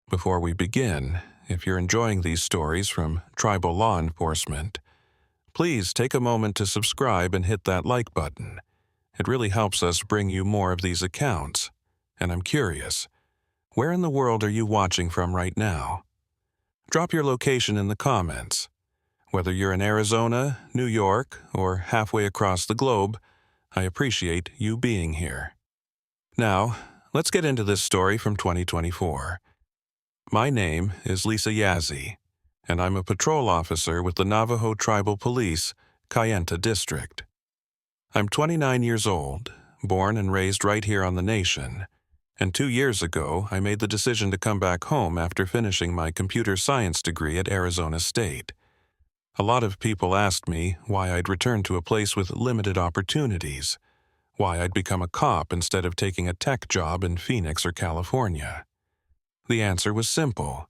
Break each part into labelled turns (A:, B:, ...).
A: Before we begin, if you're enjoying these stories from tribal law enforcement, please take a moment to subscribe and hit that like button. It really helps us bring you more of these accounts. And I'm curious, where in the world are you watching from right now? Drop your location in the comments. Whether you're in Arizona, New York, or halfway across the globe, I appreciate you being here. Now, let's get into this story from 2024. My name is Lisa Yazzie, and I'm a patrol officer with the Navajo Tribal Police, Kayenta District. I'm 29 years old, born and raised right here on the nation, and 2 years ago I made the decision to come back home after finishing my computer science degree at Arizona State. A lot of people asked me why I'd return to a place with limited opportunities, why I'd become a cop instead of taking a tech job in Phoenix or California. The answer was simple.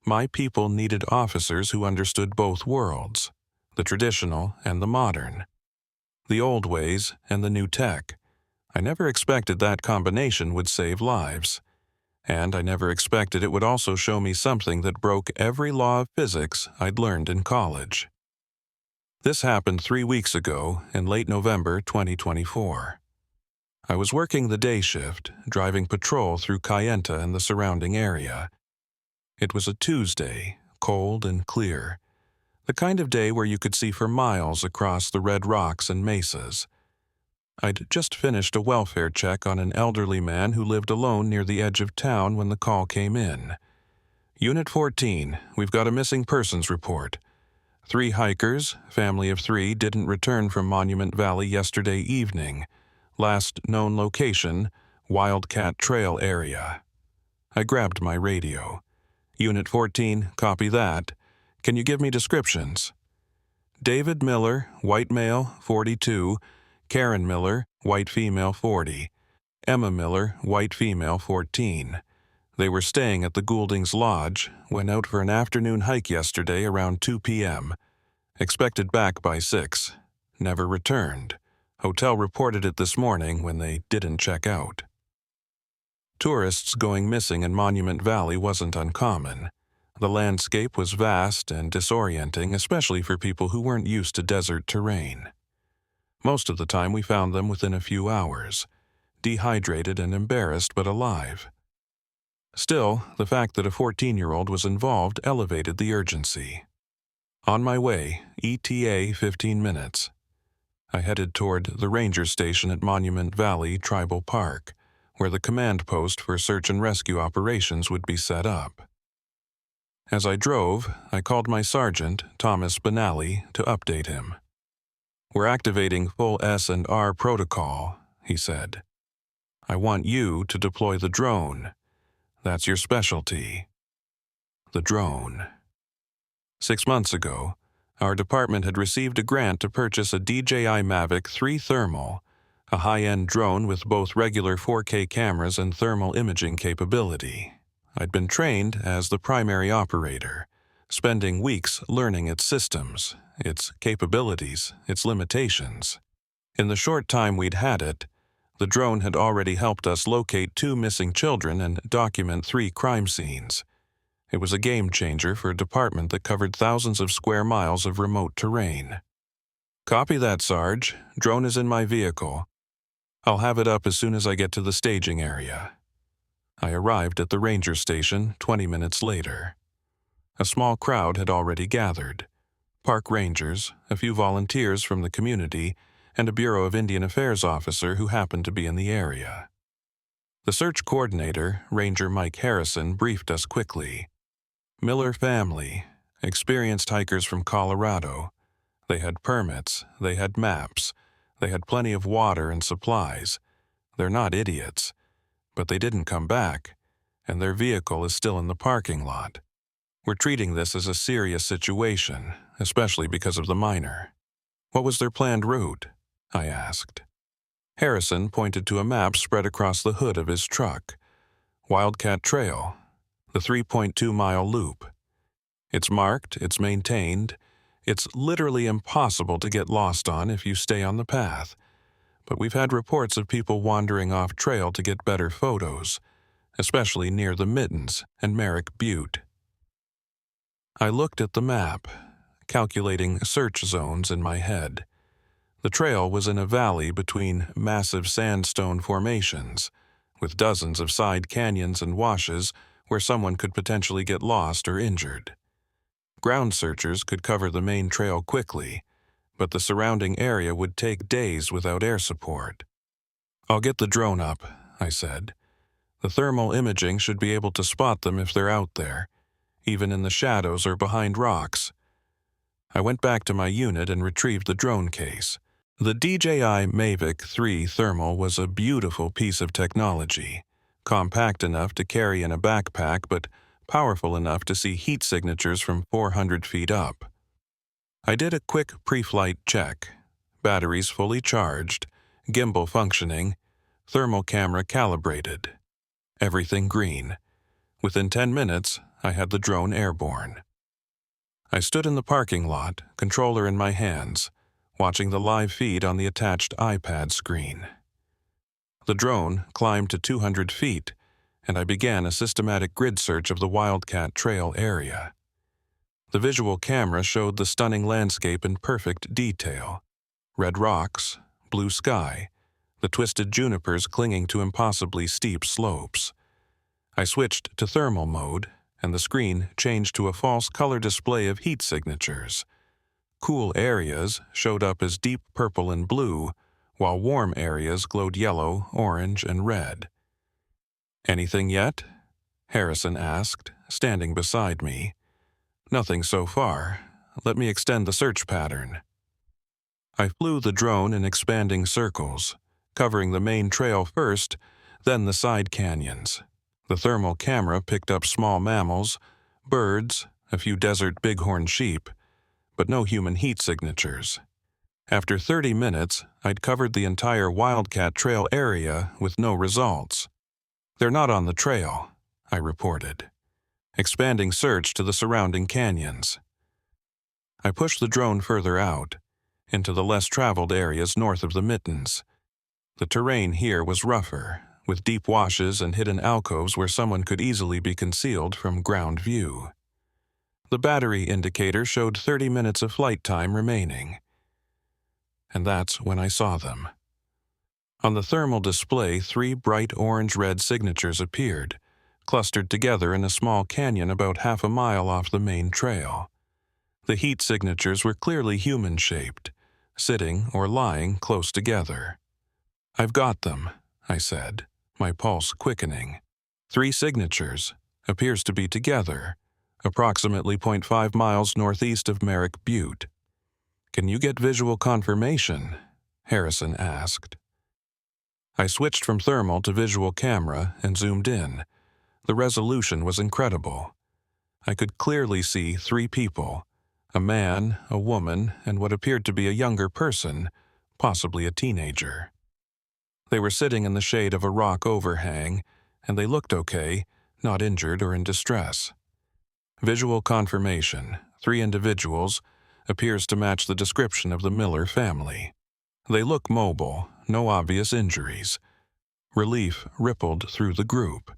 A: My people needed officers who understood both worlds, the traditional and the modern, the old ways and the new tech. I never expected that combination would save lives, and I never expected it would also show me something that broke every law of physics I'd learned in college. This happened 3 weeks ago in late November 2024. I was working the day shift, driving patrol through Kayenta and the surrounding area. It was a Tuesday, cold and clear, the kind of day where you could see for miles across the red rocks and mesas. I'd just finished a welfare check on an elderly man who lived alone near the edge of town when the call came in. Unit 14, we've got a missing persons report. 3 hikers, family of 3, didn't return from Monument Valley yesterday evening. Last known location, Wildcat Trail area. I grabbed my radio. Unit 14, copy that. Can you give me descriptions? David Miller, white male, 42. Karen Miller, white female, 40. Emma Miller, white female, 14. They were staying at the Goulding's Lodge, went out for an afternoon hike yesterday around 2 p.m. Expected back by 6. Never returned. Hotel reported it this morning when they didn't check out. Tourists going missing in Monument Valley wasn't uncommon. The landscape was vast and disorienting, especially for people who weren't used to desert terrain. Most of the time we found them within a few hours, dehydrated and embarrassed but alive. Still, the fact that a 14-year-old was involved elevated the urgency. On my way, ETA 15 minutes. I headed toward the ranger station at Monument Valley Tribal Park, where the command post for search and rescue operations would be set up. As I drove, I called my sergeant, Thomas Benally, to update him. "We're activating full S&R protocol," he said. "I want you to deploy the drone. That's your specialty." The drone. 6 months ago, our department had received a grant to purchase a DJI Mavic 3 Thermal, a high-end drone with both regular 4K cameras and thermal imaging capability. I'd been trained as the primary operator, spending weeks learning its systems, its capabilities, its limitations. In the short time we'd had it, the drone had already helped us locate 2 missing children and document 3 crime scenes. It was a game-changer for a department that covered thousands of square miles of remote terrain. "Copy that, Sarge. Drone is in my vehicle. I'll have it up as soon as I get to the staging area." I arrived at the ranger station 20 minutes later. A small crowd had already gathered. Park rangers, a few volunteers from the community, and a Bureau of Indian Affairs officer who happened to be in the area. The search coordinator, Ranger Mike Harrison, briefed us quickly. Miller family, experienced hikers from Colorado. They had permits, they had maps, they had plenty of water and supplies. They're not idiots, but they didn't come back, and their vehicle is still in the parking lot. We're treating this as a serious situation, especially because of the minor. "What was their planned route?" I asked. Harrison pointed to a map spread across the hood of his truck. "Wildcat Trail, the 3.2-mile loop. It's marked, it's maintained. It's literally impossible to get lost on if you stay on the path. But we've had reports of people wandering off trail to get better photos. especially near the Mittens and Merrick Butte. I looked at the map, calculating search zones in my head. The trail was in a valley between massive sandstone formations, with dozens of side canyons and washes where someone could potentially get lost or injured. Ground searchers could cover the main trail quickly, but the surrounding area would take days without air support. "I'll get the drone up," I said. "The thermal imaging should be able to spot them if they're out there, even in the shadows or behind rocks." I went back to my unit and retrieved the drone case. The DJI Mavic 3 Thermal was a beautiful piece of technology, compact enough to carry in a backpack but powerful enough to see heat signatures from 400 feet up. I did a quick pre-flight check. Batteries fully charged, gimbal functioning, thermal camera calibrated. Everything green. Within 10 minutes, I had the drone airborne. I stood in the parking lot, controller in my hands, watching the live feed on the attached iPad screen. The drone climbed to 200 feet, and I began a systematic grid search of the Wildcat Trail area. The visual camera showed the stunning landscape in perfect detail. Red rocks, blue sky, the twisted junipers clinging to impossibly steep slopes. I switched to thermal mode, and the screen changed to a false color display of heat signatures. Cool areas showed up as deep purple and blue, while warm areas glowed yellow, orange, and red. "Anything yet?" Harrison asked, standing beside me. "Nothing so far. Let me extend the search pattern." I flew the drone in expanding circles, covering the main trail first, then the side canyons. The thermal camera picked up small mammals, birds, a few desert bighorn sheep, but no human heat signatures. After 30 minutes, I'd covered the entire Wildcat Trail area with no results. "They're not on the trail," I reported, expanding search to the surrounding canyons. I pushed the drone further out, into the less traveled areas north of the Mittens. The terrain here was rougher, with deep washes and hidden alcoves where someone could easily be concealed from ground view. The battery indicator showed 30 minutes of flight time remaining. And that's when I saw them. On the thermal display, 3 bright orange-red signatures appeared, clustered together in a small canyon about half a mile off the main trail. The heat signatures were clearly human-shaped, sitting or lying close together. "I've got them," I said, my pulse quickening. 3 signatures, appears to be together, approximately 0.5 miles northeast of Merrick Butte. "Can you get visual confirmation?" Harrison asked. I switched from thermal to visual camera and zoomed in. The resolution was incredible. I could clearly see 3 people, a man, a woman, and what appeared to be a younger person, possibly a teenager. They were sitting in the shade of a rock overhang, and they looked okay, not injured or in distress. Visual confirmation, 3 individuals, appears to match the description of the Miller family. They look mobile, no obvious injuries. Relief rippled through the group.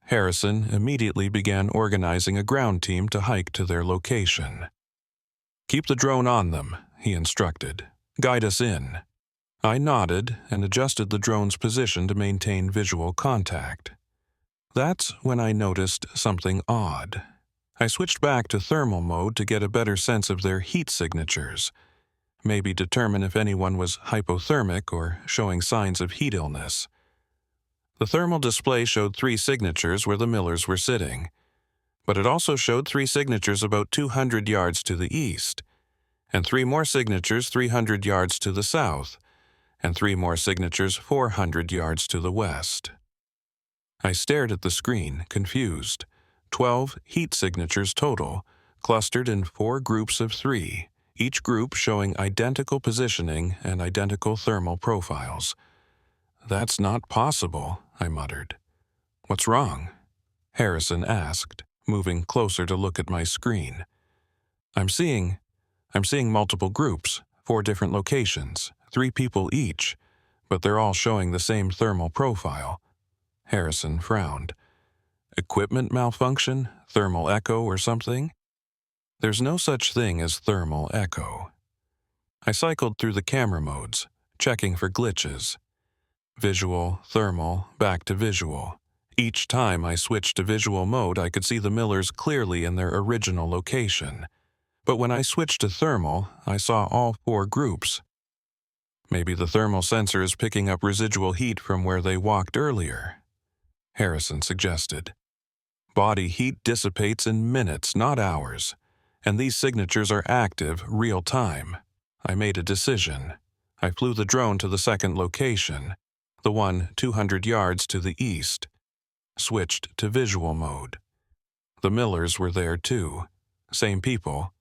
A: Harrison immediately began organizing a ground team to hike to their location. "Keep the drone on them," he instructed. "Guide us in." I nodded and adjusted the drone's position to maintain visual contact. That's when I noticed something odd. I switched back to thermal mode to get a better sense of their heat signatures, maybe determine if anyone was hypothermic or showing signs of heat illness. The thermal display showed 3 signatures where the Millers were sitting, but it also showed 3 signatures about 200 yards to the east, and 3 more signatures 300 yards to the south, and 3 more signatures 400 yards to the west. I stared at the screen, confused. 12 heat signatures total, clustered in 4 groups of 3, each group showing identical positioning and identical thermal profiles. "That's not possible," I muttered. "What's wrong?" Harrison asked, moving closer to look at my screen. I'm seeing multiple groups, 4 different locations, 3 people each, but they're all showing the same thermal profile." Harrison frowned. Equipment malfunction? Thermal echo or something? There's no such thing as thermal echo. I cycled through the camera modes, checking for glitches. Visual, thermal, back to visual. Each time I switched to visual mode, I could see the Millers clearly in their original location. But when I switched to thermal, I saw all 4 groups. Maybe the thermal sensor is picking up residual heat from where they walked earlier, Harrison suggested. Body heat dissipates in minutes, not hours, and these signatures are active, real-time. I made a decision. I flew the drone to the second location, the one 200 yards to the east. Switched to visual mode. The Millers were there too. Same people.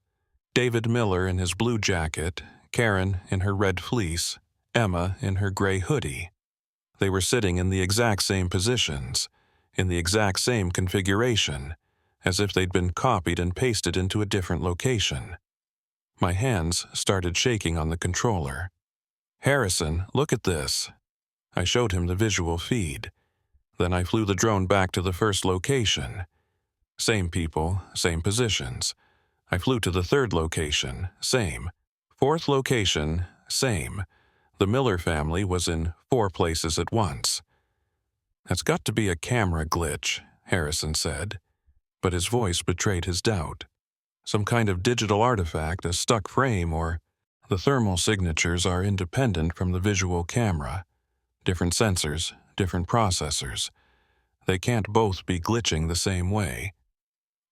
A: David Miller in his blue jacket, Karen in her red fleece, Emma in her gray hoodie. They were sitting in the exact same positions, in the exact same configuration, as if they'd been copied and pasted into a different location. My hands started shaking on the controller. "Harrison, look at this." I showed him the visual feed. Then I flew the drone back to the first location. Same people, same positions. I flew to the third location, same. Fourth location, same. The Miller family was in 4 places at once. "That's got to be a camera glitch," Harrison said, but his voice betrayed his doubt. Some kind of digital artifact, a stuck frame, or the thermal signatures are independent from the visual camera. Different sensors, different processors. They can't both be glitching the same way.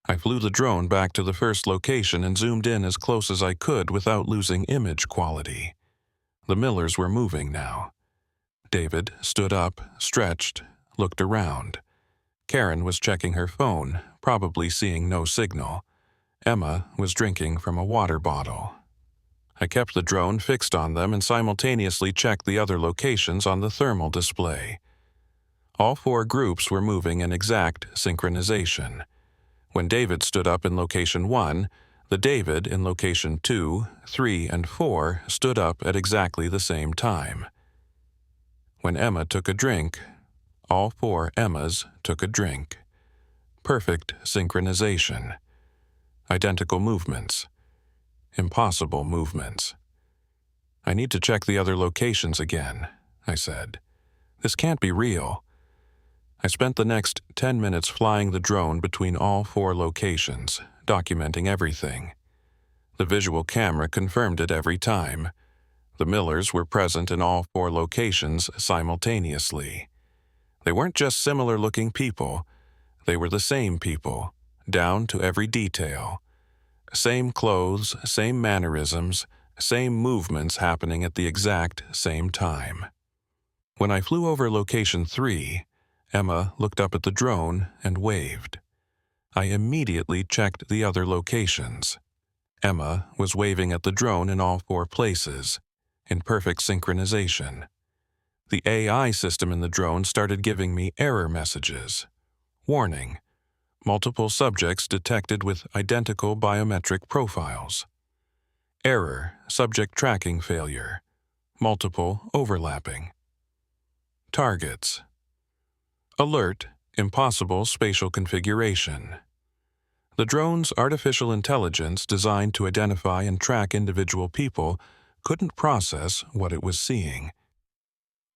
A: I flew the drone back to the first location and zoomed in as close as I could without losing image quality. The Millers were moving now. David stood up, stretched, looked around. Karen was checking her phone, probably seeing no signal. Emma was drinking from a water bottle. I kept the drone fixed on them and simultaneously checked the other locations on the thermal display. All 4 groups were moving in exact synchronization. When David stood up in location 1, the David in location 2, 3, and 4 stood up at exactly the same time. When Emma took a drink, all 4 Emmas took a drink. Perfect synchronization. Identical movements. Impossible movements. "I need to check the other locations again," I said. "This can't be real." I spent the next 10 minutes flying the drone between all 4 locations, documenting everything. The visual camera confirmed it every time. The Millers were present in all 4 locations simultaneously. They weren't just similar-looking people. They were the same people, down to every detail. Same clothes, same mannerisms, same movements happening at the exact same time. When I flew over location 3, Emma looked up at the drone and waved. I immediately checked the other locations. Emma was waving at the drone in all 4 places, in perfect synchronization. The AI system in the drone started giving me error messages. Warning: multiple subjects detected with identical biometric profiles. Error: subject tracking failure. Multiple overlapping. Targets. Alert: impossible spatial configuration. The drone's artificial intelligence designed to identify and track individual people couldn't process what it was seeing.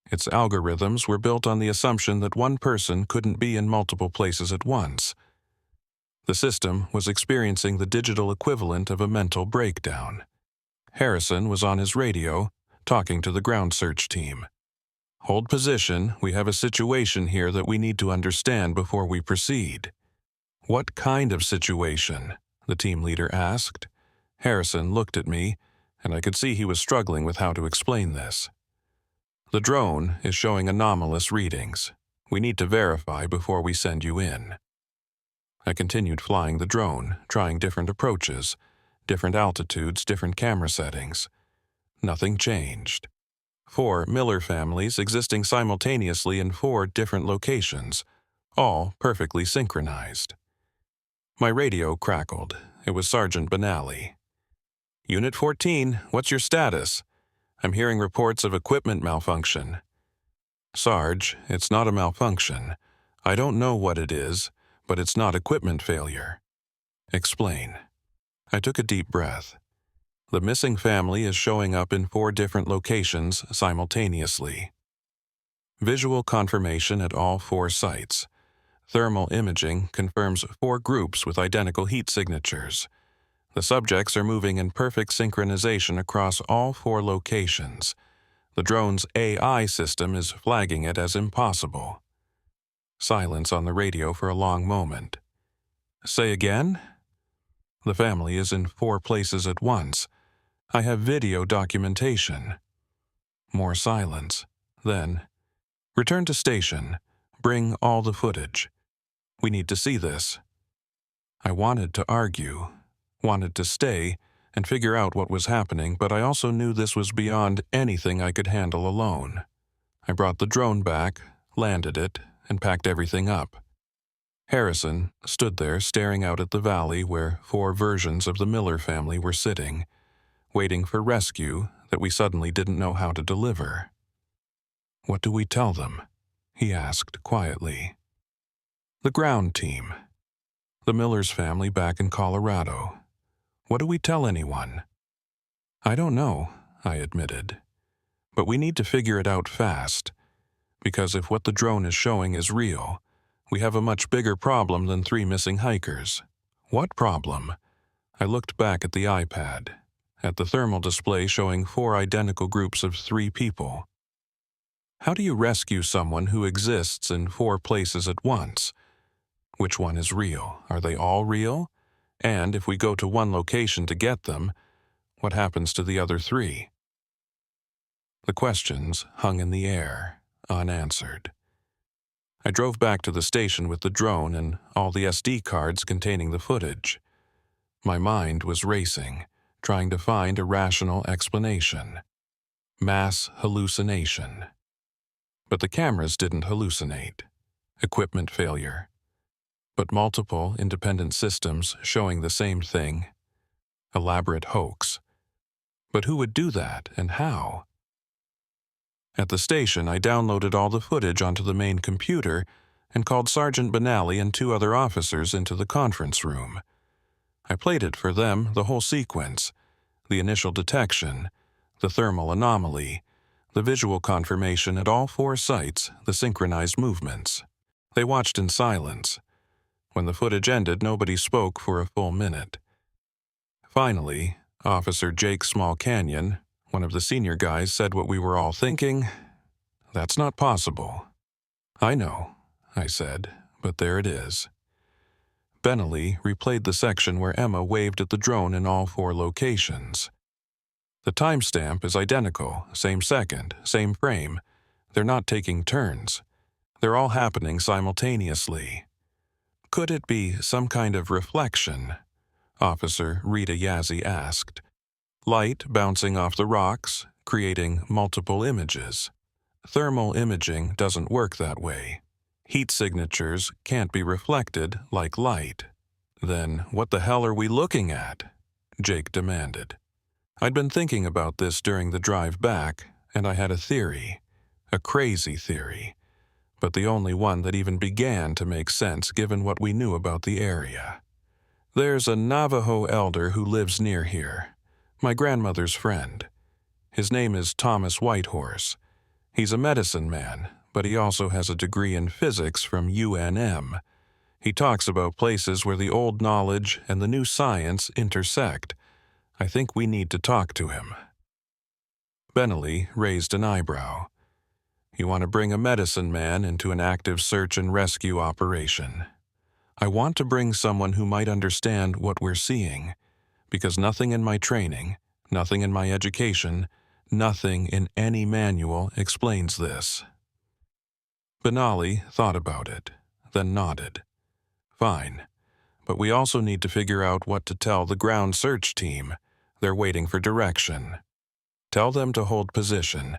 A: Its algorithms were built on the assumption that one person couldn't be in multiple places at once. The system was experiencing the digital equivalent of a mental breakdown. Harrison was on his radio, talking to the ground search team. "Hold position, we have a situation here that we need to understand before we proceed." "What kind of situation?" the team leader asked. Harrison looked at me, and I could see he was struggling with how to explain this. "The drone is showing anomalous readings. We need to verify before we send you in." I continued flying the drone, trying different approaches, different altitudes, different camera settings. Nothing changed. 4 Miller families existing simultaneously in 4 different locations, all perfectly synchronized. My radio crackled. It was Sergeant Benally. "Unit 14, what's your status? I'm hearing reports of equipment malfunction." "Sarge, it's not a malfunction. I don't know what it is, but it's not equipment failure. Explain. I took a deep breath. The missing family is showing up in 4 different locations simultaneously. Visual confirmation at all 4 sites. Thermal imaging confirms 4 groups with identical heat signatures. The subjects are moving in perfect synchronization across all 4 locations. The drone's AI system is flagging it as impossible. Silence on the radio for a long moment. Say again? The family is in 4 places at once. I have video documentation. More silence. Then, return to station. Bring all the footage. We need to see this. I wanted to argue, wanted to stay and figure out what was happening, but I also knew this was beyond anything I could handle alone. I brought the drone back, landed it, and packed everything up. Harrison stood there staring out at the valley where 4 versions of the Miller family were sitting, waiting for rescue that we suddenly didn't know how to deliver. "What do we tell them?" he asked quietly. "The ground team. The Miller's family back in Colorado. What do we tell anyone?" "I don't know," I admitted. "But we need to figure it out fast, because if what the drone is showing is real, we have a much bigger problem than 3 missing hikers." "What problem?" I looked back at the iPad, at the thermal display showing 4 identical groups of 3 people. How do you rescue someone who exists in 4 places at once? Which one is real? Are they all real? And if we go to one location to get them, what happens to the other 3? The questions hung in the air, unanswered. I drove back to the station with the drone and all the SD cards containing the footage. My mind was racing, trying to find a rational explanation. Mass hallucination. But the cameras didn't hallucinate. Equipment failure. But multiple independent systems showing the same thing. Elaborate hoax. But who would do that, and how? At the station, I downloaded all the footage onto the main computer and called Sergeant Benally and 2 other officers into the conference room. I played it for them, the whole sequence, the initial detection, the thermal anomaly, the visual confirmation at all 4 sites, the synchronized movements. They watched in silence. When the footage ended, nobody spoke for a full minute. Finally, Officer Jake Small Canyon, one of the senior guys, said what we were all thinking. "That's not possible." "I know," I said, "but there it is." Benally replayed the section where Emma waved at the drone in all 4 locations. The timestamp is identical, same second, same frame. They're not taking turns. They're all happening simultaneously. "Could it be some kind of reflection?" Officer Rita Yazzie asked. "Light bouncing off the rocks, creating multiple images. Thermal imaging doesn't work that way. Heat signatures can't be reflected like light." "Then what the hell are we looking at?" Jake demanded. I'd been thinking about this during the drive back, and I had a theory. A crazy theory. But the only one that even began to make sense given what we knew about the area. "There's a Navajo elder who lives near here. My grandmother's friend. His name is Thomas Whitehorse. He's a medicine man, but he also has a degree in physics from UNM. He talks about places where the old knowledge and the new science intersect. I think we need to talk to him." Benally raised an eyebrow. "You want to bring a medicine man into an active search and rescue operation?" "I want to bring someone who might understand what we're seeing, because nothing in my training, nothing in my education, nothing in any manual explains this." Benally thought about it, then nodded. "Fine, but we also need to figure out what to tell the ground search team. They're waiting for direction. Tell them to hold position.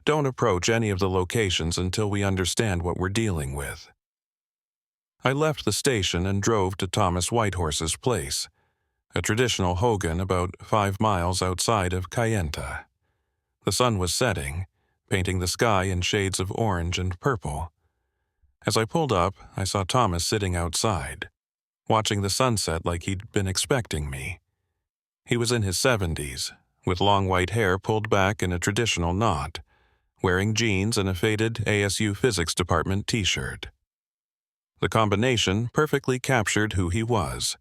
A: Don't approach any of the locations until we understand what we're dealing with." I left the station and drove to Thomas Whitehorse's place, a traditional hogan about 5 miles outside of Kayenta. The sun was setting, painting the sky in shades of orange and purple. As I pulled up, I saw Thomas sitting outside, watching the sunset like he'd been expecting me. He was in his 70s, with long white hair pulled back in a traditional knot, wearing jeans and a faded ASU Physics Department t-shirt. The combination perfectly captured who he was: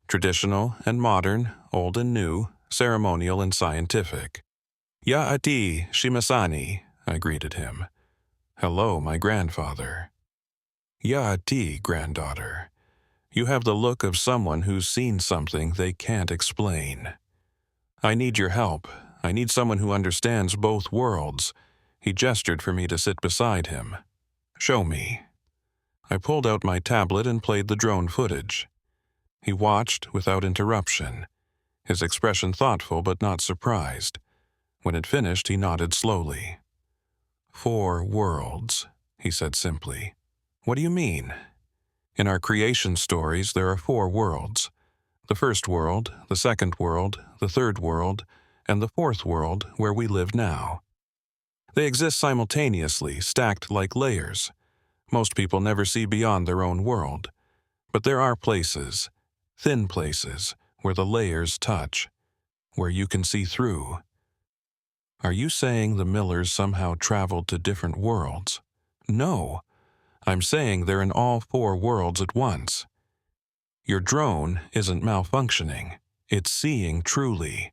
A: traditional and modern, old and new, ceremonial and scientific. "Ya'ati Shimasani," I greeted him. "Hello, my grandfather." "Ya'ati, granddaughter. You have the look of someone who's seen something they can't explain. I need your help. I need someone who understands both worlds." He gestured for me to sit beside him. "Show me." I pulled out my tablet and played the drone footage. He watched without interruption, his expression thoughtful but not surprised. When it finished, he nodded slowly. "4 worlds," he said simply. "What do you mean?" "In our creation stories, there are 4 worlds. The first world, the second world, the third world, and the fourth world where we live now. They exist simultaneously, stacked like layers. Most people never see beyond their own world. But there are places, thin places, where the layers touch, where you can see through." "Are you saying the Millers somehow traveled to different worlds?" "No. I'm saying they're in all 4 worlds at once. Your drone isn't malfunctioning. It's seeing truly.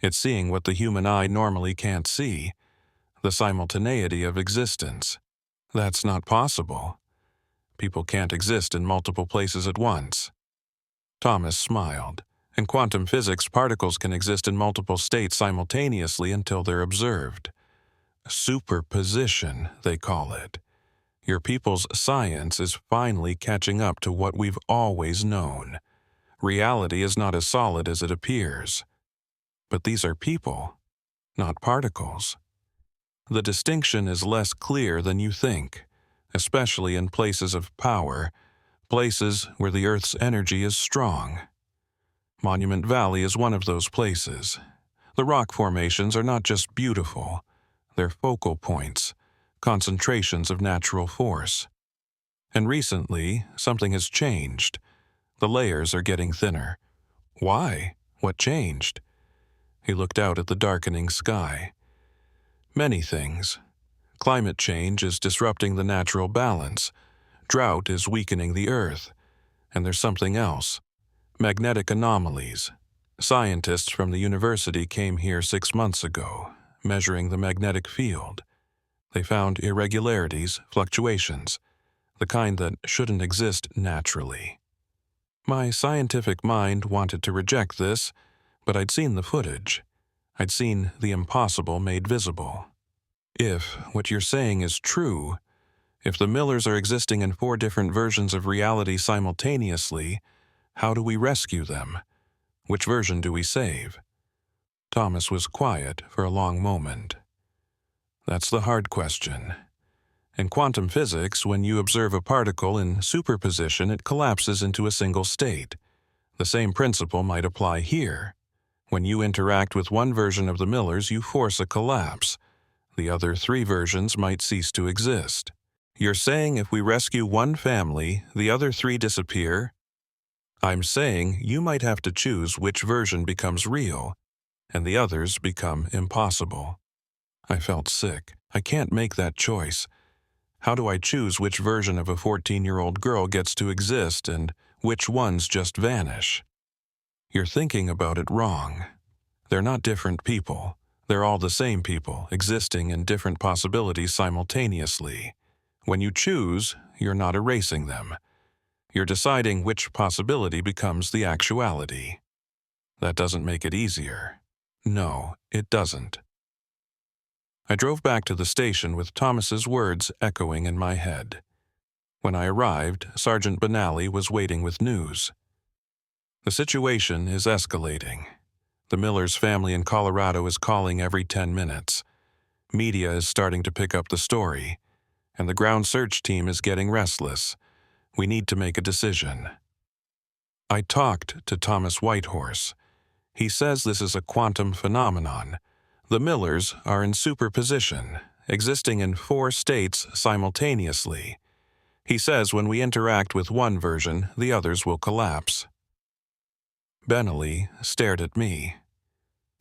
A: It's seeing what the human eye normally can't see, the simultaneity of existence. That's not possible. People can't exist in multiple places at once." Thomas smiled. "In quantum physics, particles can exist in multiple states simultaneously until they're observed. Superposition, they call it. Your people's science is finally catching up to what we've always known. Reality is not as solid as it appears. But these are people, not particles. The distinction is less clear than you think, especially in places of power, places where the Earth's energy is strong. Monument Valley is one of those places. The rock formations are not just beautiful, they're focal points, concentrations of natural force. And recently, something has changed. The layers are getting thinner." "Why? What changed?" He looked out at the darkening sky. "Many things. Climate change is disrupting the natural balance. Drought is weakening the Earth. And there's something else. Magnetic anomalies. Scientists from the university came here 6 months ago, measuring the magnetic field. They found irregularities, fluctuations, the kind that shouldn't exist naturally. My scientific mind wanted to reject this, but I'd seen the footage. I'd seen the impossible made visible. If what you're saying is true, if the Millers are existing in 4 different versions of reality simultaneously, how do we rescue them? Which version do we save?" Thomas was quiet for a long moment. "That's the hard question. In quantum physics, when you observe a particle in superposition, it collapses into a single state. The same principle might apply here. When you interact with one version of the Millers, you force a collapse. The other 3 versions might cease to exist. You're saying if we rescue one family, the other 3 disappear?" "I'm saying you might have to choose which version becomes real, and the others become impossible." I felt sick. I can't make that choice. How do I choose which version of a 14-year-old girl gets to exist and which ones just vanish? "You're thinking about it wrong. They're not different people. They're all the same people, existing in different possibilities simultaneously. When you choose, you're not erasing them. You're deciding which possibility becomes the actuality. That doesn't make it easier. No, it doesn't." I drove back to the station with Thomas's words echoing in my head. When I arrived, Sergeant Benally was waiting with news. "The situation is escalating. The Millers' family in Colorado is calling every 10 minutes. Media is starting to pick up the story, and the ground search team is getting restless. We need to make a decision." I talked to Thomas Whitehorse. He says this is a quantum phenomenon. The Millers are in superposition, existing in 4 states simultaneously. He says when we interact with one version, the others will collapse. Benelli stared at me.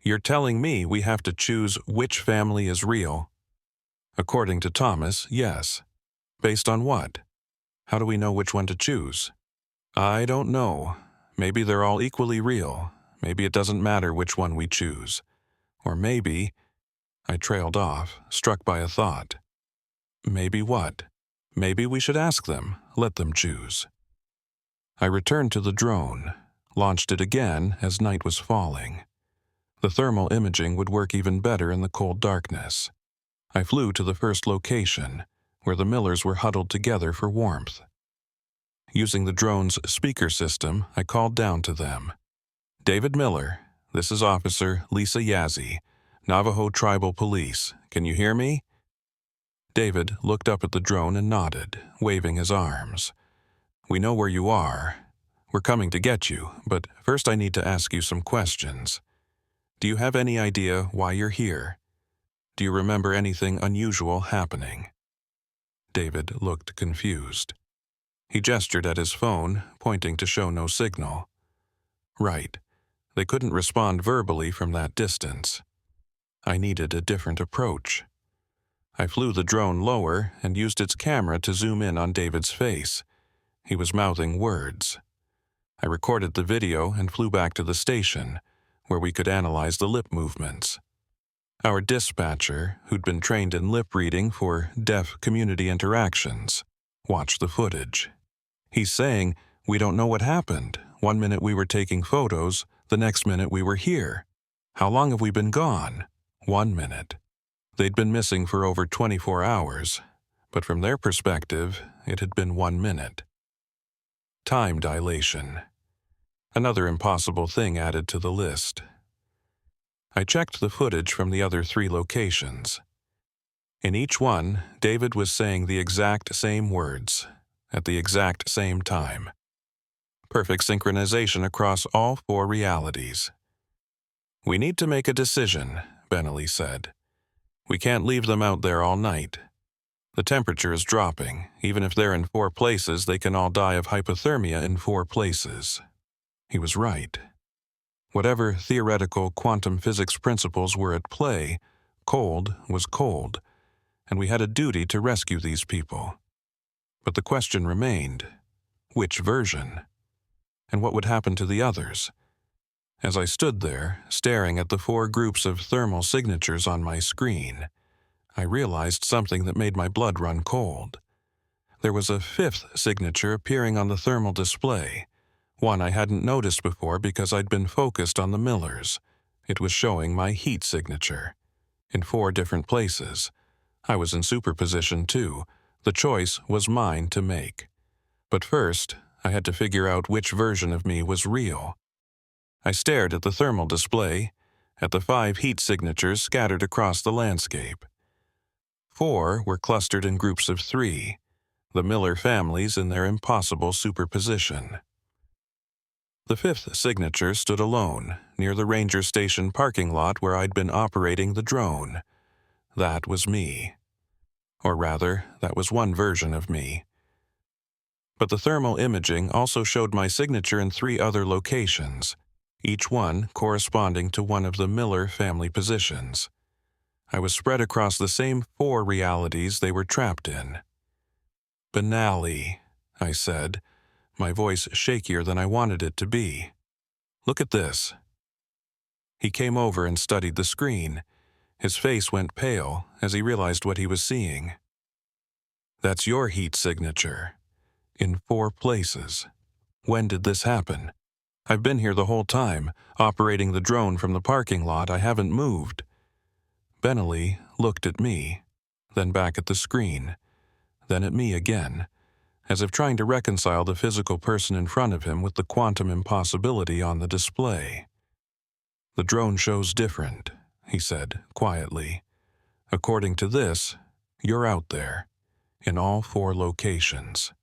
A: You're telling me we have to choose which family is real? According to Thomas, yes. Based on what? How do we know which one to choose? I don't know. Maybe they're all equally real. Maybe it doesn't matter which one we choose. Or maybe... I trailed off, struck by a thought. Maybe what? Maybe we should ask them, let them choose. I returned to the drone, launched it again as night was falling. The thermal imaging would work even better in the cold darkness. I flew to the first location, where the Millers were huddled together for warmth. Using the drone's speaker system, I called down to them. David Miller, this is Officer Lisa Yazzie, Navajo Tribal Police. Can you hear me? David looked up at the drone and nodded, waving his arms. We know where you are. We're coming to get you, but first I need to ask you some questions. Do you have any idea why you're here? Do you remember anything unusual happening? David looked confused. He gestured at his phone, pointing to show no signal. Right. They couldn't respond verbally from that distance. I needed a different approach. I flew the drone lower and used its camera to zoom in on David's face. He was mouthing words. I recorded the video and flew back to the station, where we could analyze the lip movements. Our dispatcher, who'd been trained in lip reading for deaf community interactions, watched the footage. He's saying, we don't know what happened. 1 minute we were taking photos, the next minute we were here. How long have we been gone? 1 minute. They'd been missing for over 24 hours, but from their perspective, it had been 1 minute. Time dilation. Another impossible thing added to the list. I checked the footage from the other 3 locations. In each one, David was saying the exact same words, at the exact same time. Perfect synchronization across all 4 realities. We need to make a decision, Benelli said. We can't leave them out there all night. The temperature is dropping. Even if they're in 4 places, they can all die of hypothermia in 4 places. He was right. Whatever theoretical quantum physics principles were at play, cold was cold, and we had a duty to rescue these people. But the question remained, which version? And what would happen to the others? As I stood there, staring at the 4 groups of thermal signatures on my screen, I realized something that made my blood run cold. There was a 5th signature appearing on the thermal display, one I hadn't noticed before because I'd been focused on the Millers. It was showing my heat signature. In 4 different places. I was in superposition too. The choice was mine to make. But first, I had to figure out which version of me was real. I stared at the thermal display, at the 5 heat signatures scattered across the landscape. 4 were clustered in groups of 3, the Miller families in their impossible superposition. The 5th signature stood alone, near the ranger station parking lot where I'd been operating the drone. That was me. Or rather, that was one version of me. But the thermal imaging also showed my signature in 3 other locations, each one corresponding to one of the Miller family positions. I was spread across the same 4 realities they were trapped in. Benelli, I said, my voice shakier than I wanted it to be. Look at this. He came over and studied the screen. His face went pale as he realized what he was seeing. That's your heat signature. In 4 places. When did this happen? I've been here the whole time, operating the drone from the parking lot. I haven't moved. Benelli looked at me, then back at the screen, then at me again, as if trying to reconcile the physical person in front of him with the quantum impossibility on the display. The drone shows different, he said quietly. According to this, you're out there, in all 4 locations.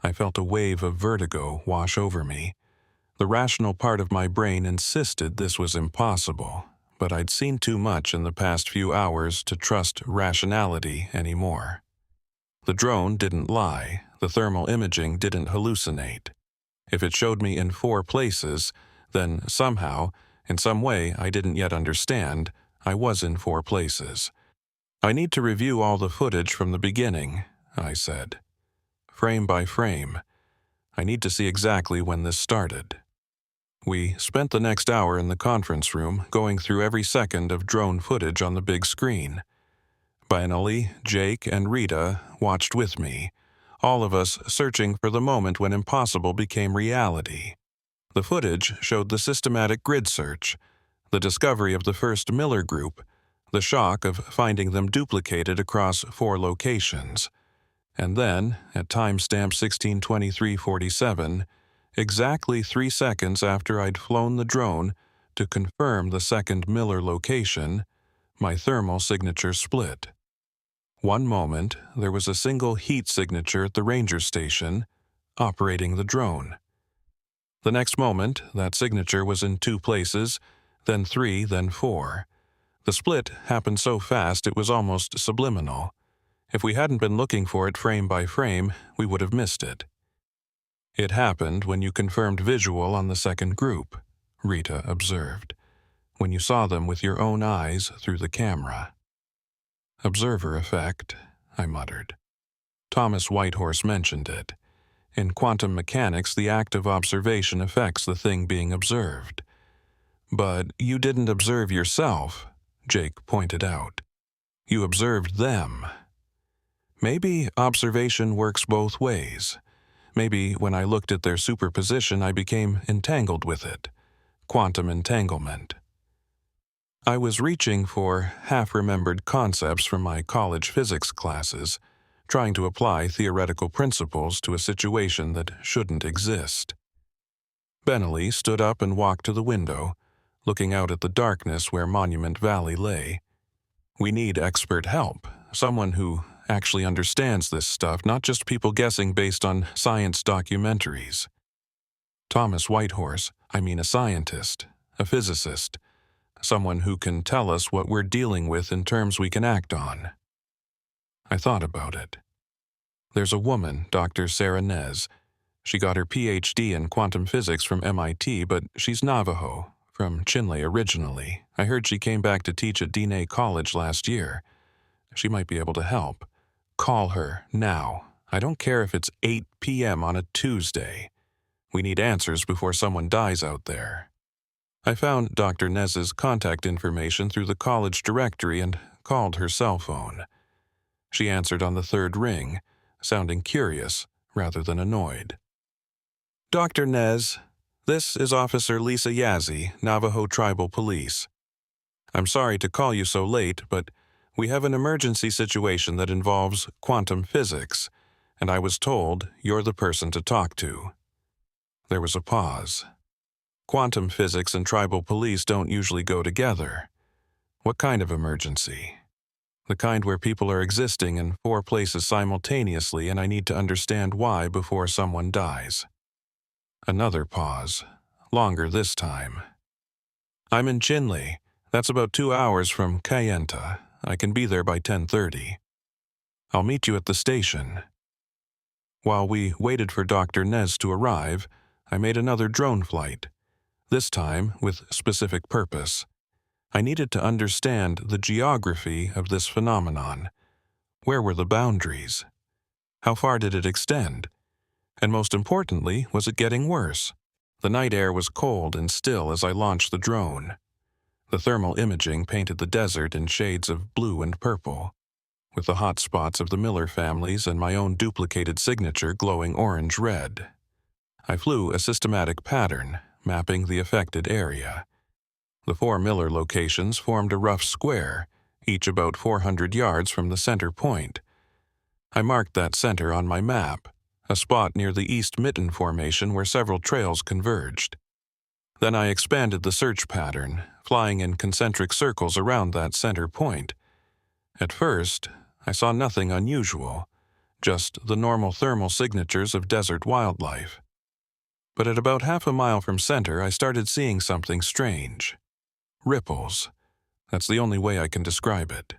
A: I felt a wave of vertigo wash over me. The rational part of my brain insisted this was impossible, but I'd seen too much in the past few hours to trust rationality anymore. The drone didn't lie, the thermal imaging didn't hallucinate. If it showed me in 4 places, then somehow, in some way I didn't yet understand, I was in 4 places. I need to review all the footage from the beginning, I said. Frame by frame. I need to see exactly when this started. We spent the next hour in the conference room going through every second of drone footage on the big screen. Finally, Jake and Rita watched with me, all of us searching for the moment when impossible became reality. The footage showed the systematic grid search, the discovery of the first Miller group, the shock of finding them duplicated across 4 locations. And then, at timestamp 16:23:47, exactly 3 seconds after I'd flown the drone to confirm the second Miller location, my thermal signature split. One moment, there was a single heat signature at the ranger station, operating the drone. The next moment, that signature was in 2 places, then 3, then 4. The split happened so fast it was almost subliminal. If we hadn't been looking for it frame by frame, we would have missed it. It happened when you confirmed visual on the second group, Rita observed, when you saw them with your own eyes through the camera. Observer effect, I muttered. Thomas Whitehorse mentioned it. In quantum mechanics, the act of observation affects the thing being observed. But you didn't observe yourself, Jake pointed out. You observed them. Maybe observation works both ways. Maybe when I looked at their superposition, I became entangled with it. Quantum entanglement. I was reaching for half-remembered concepts from my college physics classes, trying to apply theoretical principles to a situation that shouldn't exist. Benelli stood up and walked to the window, looking out at the darkness where Monument Valley lay. We need expert help, someone who actually understands this stuff, not just people guessing based on science documentaries. Thomas Whitehorse, I mean a scientist, a physicist, someone who can tell us what we're dealing with in terms we can act on. I thought about it. There's a woman, Dr. Sarah Nez. She got her PhD in quantum physics from MIT, but she's Navajo, from Chelly originally. I heard she came back to teach at Diné College last year. She might be able to help. Call her, now. I don't care if it's 8 p.m. on a Tuesday. We need answers before someone dies out there. I found Dr. Nez's contact information through the college directory and called her cell phone. She answered on the 3rd ring, sounding curious rather than annoyed. Dr. Nez, this is Officer Lisa Yazzie, Navajo Tribal Police. I'm sorry to call you so late, but we have an emergency situation that involves quantum physics, and I was told you're the person to talk to. There was a pause. Quantum physics and tribal police don't usually go together. What kind of emergency? The kind where people are existing in 4 places simultaneously and I need to understand why before someone dies. Another pause, longer this time. I'm in Chelly. That's about 2 hours from Kayenta. I can be there by 10:30. I'll meet you at the station. While we waited for Dr. Nez to arrive, I made another drone flight, this time with specific purpose. I needed to understand the geography of this phenomenon. Where were the boundaries? How far did it extend? And most importantly, was it getting worse? The night air was cold and still as I launched the drone. The thermal imaging painted the desert in shades of blue and purple, with the hot spots of the Miller families and my own duplicated signature glowing orange-red. I flew a systematic pattern, mapping the affected area. The 4 Miller locations formed a rough square, each about 400 yards from the center point. I marked that center on my map, a spot near the East Mitten Formation where several trails converged. Then I expanded the search pattern, flying in concentric circles around that center point. At first, I saw nothing unusual, just the normal thermal signatures of desert wildlife. But at about half a mile from center, I started seeing something strange. Ripples. That's the only way I can describe it.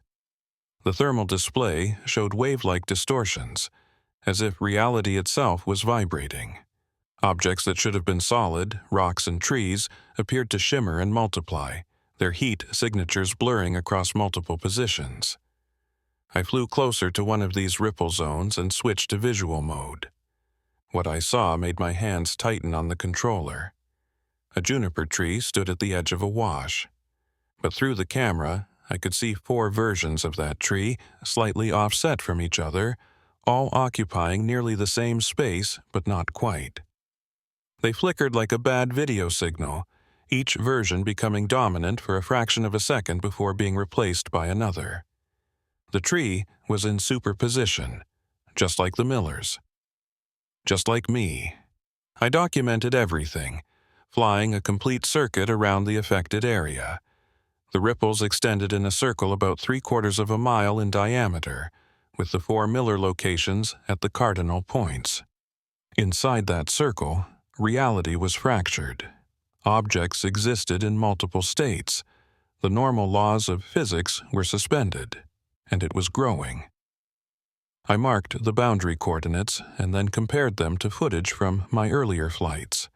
A: The thermal display showed wave-like distortions, as if reality itself was vibrating. Objects that should have been solid, rocks and trees, appeared to shimmer and multiply, their heat signatures blurring across multiple positions. I flew closer to one of these ripple zones and switched to visual mode. What I saw made my hands tighten on the controller. A juniper tree stood at the edge of a wash, but through the camera, I could see 4 versions of that tree, slightly offset from each other, all occupying nearly the same space, but not quite. They flickered like a bad video signal, each version becoming dominant for a fraction of a second before being replaced by another. The tree was in superposition, just like the Millers. Just like me. I documented everything, flying a complete circuit around the affected area. The ripples extended in a circle about 3/4 of a mile in diameter, with the 4 Miller locations at the cardinal points. Inside that circle, reality was fractured. Objects existed in multiple states. The normal laws of physics were suspended, and it was growing. I marked the boundary coordinates and then compared them to footage from my earlier flights.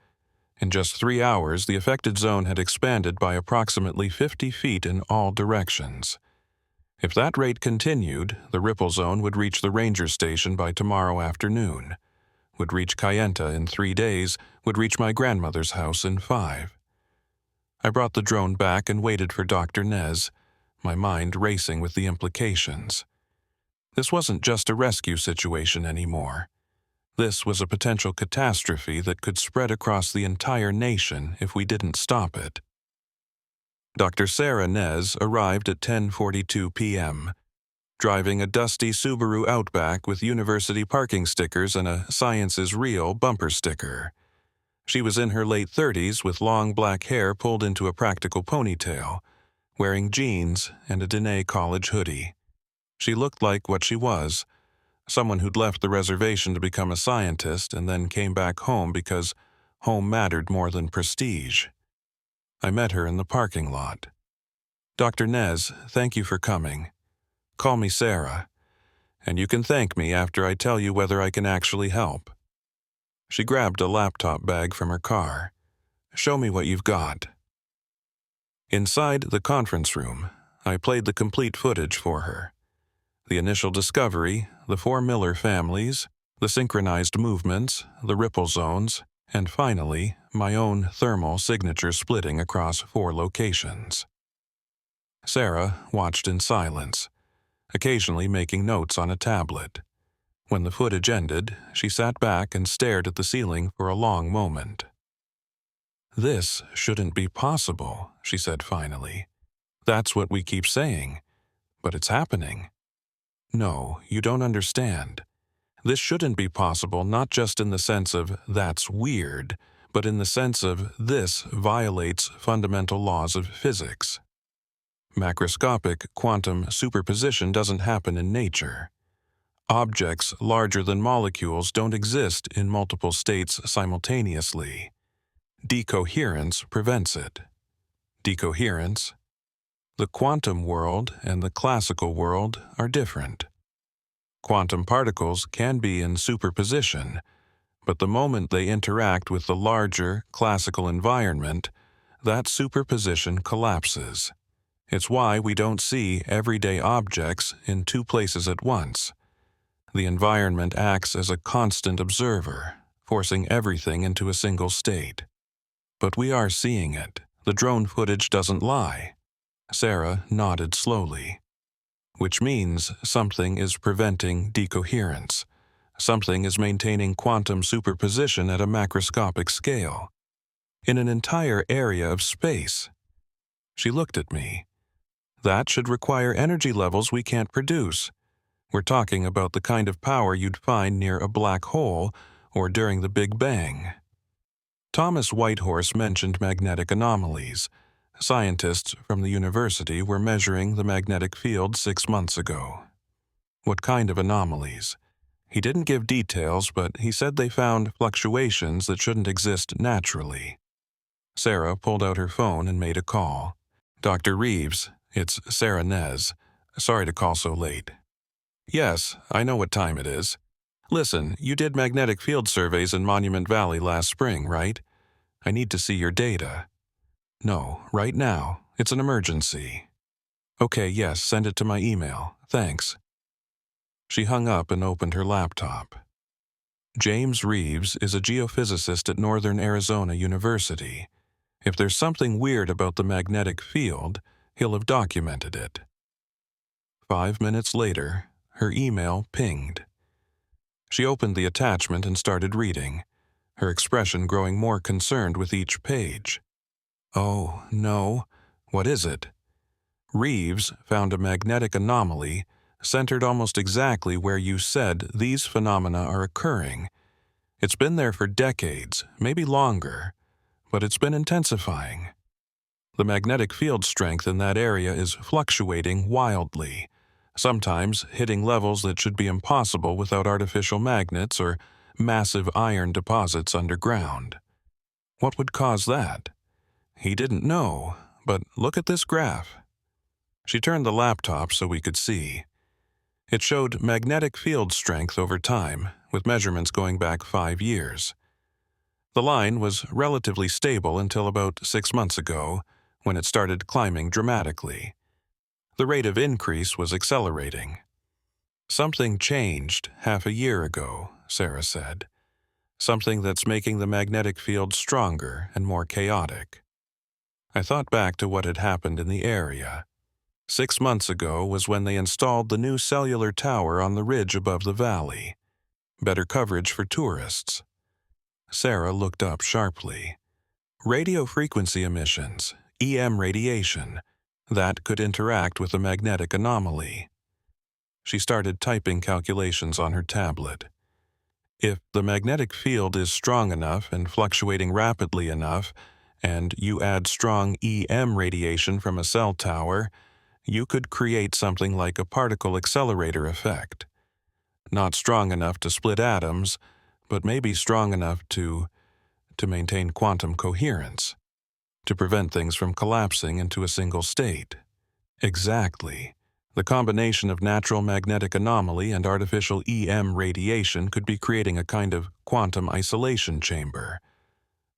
A: In just 3 hours, the affected zone had expanded by approximately 50 feet in all directions. If that rate continued, the ripple zone would reach the ranger station by tomorrow afternoon, would reach Kayenta in 3 days, would reach my grandmother's house in 5. I brought the drone back and waited for Dr. Nez, my mind racing with the implications. This wasn't just a rescue situation anymore. This was a potential catastrophe that could spread across the entire nation if we didn't stop it. Dr. Sarah Nez arrived at 10:42 p.m., driving a dusty Subaru Outback with university parking stickers and a "Science is Real" bumper sticker. She was in her late 30s with long black hair pulled into a practical ponytail, wearing jeans and a Diné college hoodie. She looked like what she was, someone who'd left the reservation to become a scientist and then came back home because home mattered more than prestige. I met her in the parking lot. "Dr. Nez, thank you for coming. Call me Sarah, and you can thank me after I tell you whether I can actually help." She grabbed a laptop bag from her car. "Show me what you've got." Inside the conference room, I played the complete footage for her. The initial discovery, the 4 Miller families, the synchronized movements, the ripple zones, and finally, my own thermal signature splitting across 4 locations. Sarah watched in silence, occasionally making notes on a tablet. When the footage ended, she sat back and stared at the ceiling for a long moment. "This shouldn't be possible," she said finally. "That's what we keep saying, but it's happening." "No, you don't understand. This shouldn't be possible not just in the sense of that's weird, but in the sense of this violates fundamental laws of physics. Macroscopic quantum superposition doesn't happen in nature. Objects larger than molecules don't exist in multiple states simultaneously. Decoherence prevents it." Decoherence? The quantum world and the classical world are different. Quantum particles can be in superposition, but the moment they interact with the larger classical environment, that superposition collapses. It's why we don't see everyday objects in 2 places at once. The environment acts as a constant observer, forcing everything into a single state. But we are seeing it. The drone footage doesn't lie. Sarah nodded slowly. Which means something is preventing decoherence. Something is maintaining quantum superposition at a macroscopic scale. In an entire area of space. She looked at me. That should require energy levels we can't produce. We're talking about the kind of power you'd find near a black hole or during the Big Bang. Thomas Whitehorse mentioned magnetic anomalies. Scientists from the university were measuring the magnetic field 6 months ago. What kind of anomalies? He didn't give details, but he said they found fluctuations that shouldn't exist naturally. Sarah pulled out her phone and made a call. "Dr. Reeves, it's Sarah Nez. Sorry to call so late. Yes, I know what time it is. Listen, you did magnetic field surveys in Monument Valley last spring, right? I need to see your data. No, right now. It's an emergency. Okay, yes, send it to my email. Thanks. She hung up and opened her laptop. James Reeves is a geophysicist at Northern Arizona University. If there's something weird about the magnetic field, he'll have documented it. 5 minutes later, her email pinged. She opened the attachment and started reading, her expression growing more concerned with each page. Oh, no. What is it? Reeves found a magnetic anomaly centered almost exactly where you said these phenomena are occurring. It's been there for decades, maybe longer, but it's been intensifying. The magnetic field strength in that area is fluctuating wildly, sometimes hitting levels that should be impossible without artificial magnets or massive iron deposits underground. What would cause that? He didn't know, but look at this graph. She turned the laptop so we could see. It showed magnetic field strength over time, with measurements going back 5 years. The line was relatively stable until about 6 months ago, when it started climbing dramatically. The rate of increase was accelerating. Something changed half a year ago, Sarah said. Something that's making the magnetic field stronger and more chaotic. I thought back to what had happened in the area. 6 months ago was when they installed the new cellular tower on the ridge above the valley. Better coverage for tourists. Sarah looked up sharply. Radio frequency emissions, EM radiation, that could interact with the magnetic anomaly. She started typing calculations on her tablet. If the magnetic field is strong enough and fluctuating rapidly enough, and you add strong EM radiation from a cell tower, you could create something like a particle accelerator effect. Not strong enough to split atoms, but maybe strong enough to maintain quantum coherence, to prevent things from collapsing into a single state. Exactly. The combination of natural magnetic anomaly and artificial EM radiation could be creating a kind of quantum isolation chamber.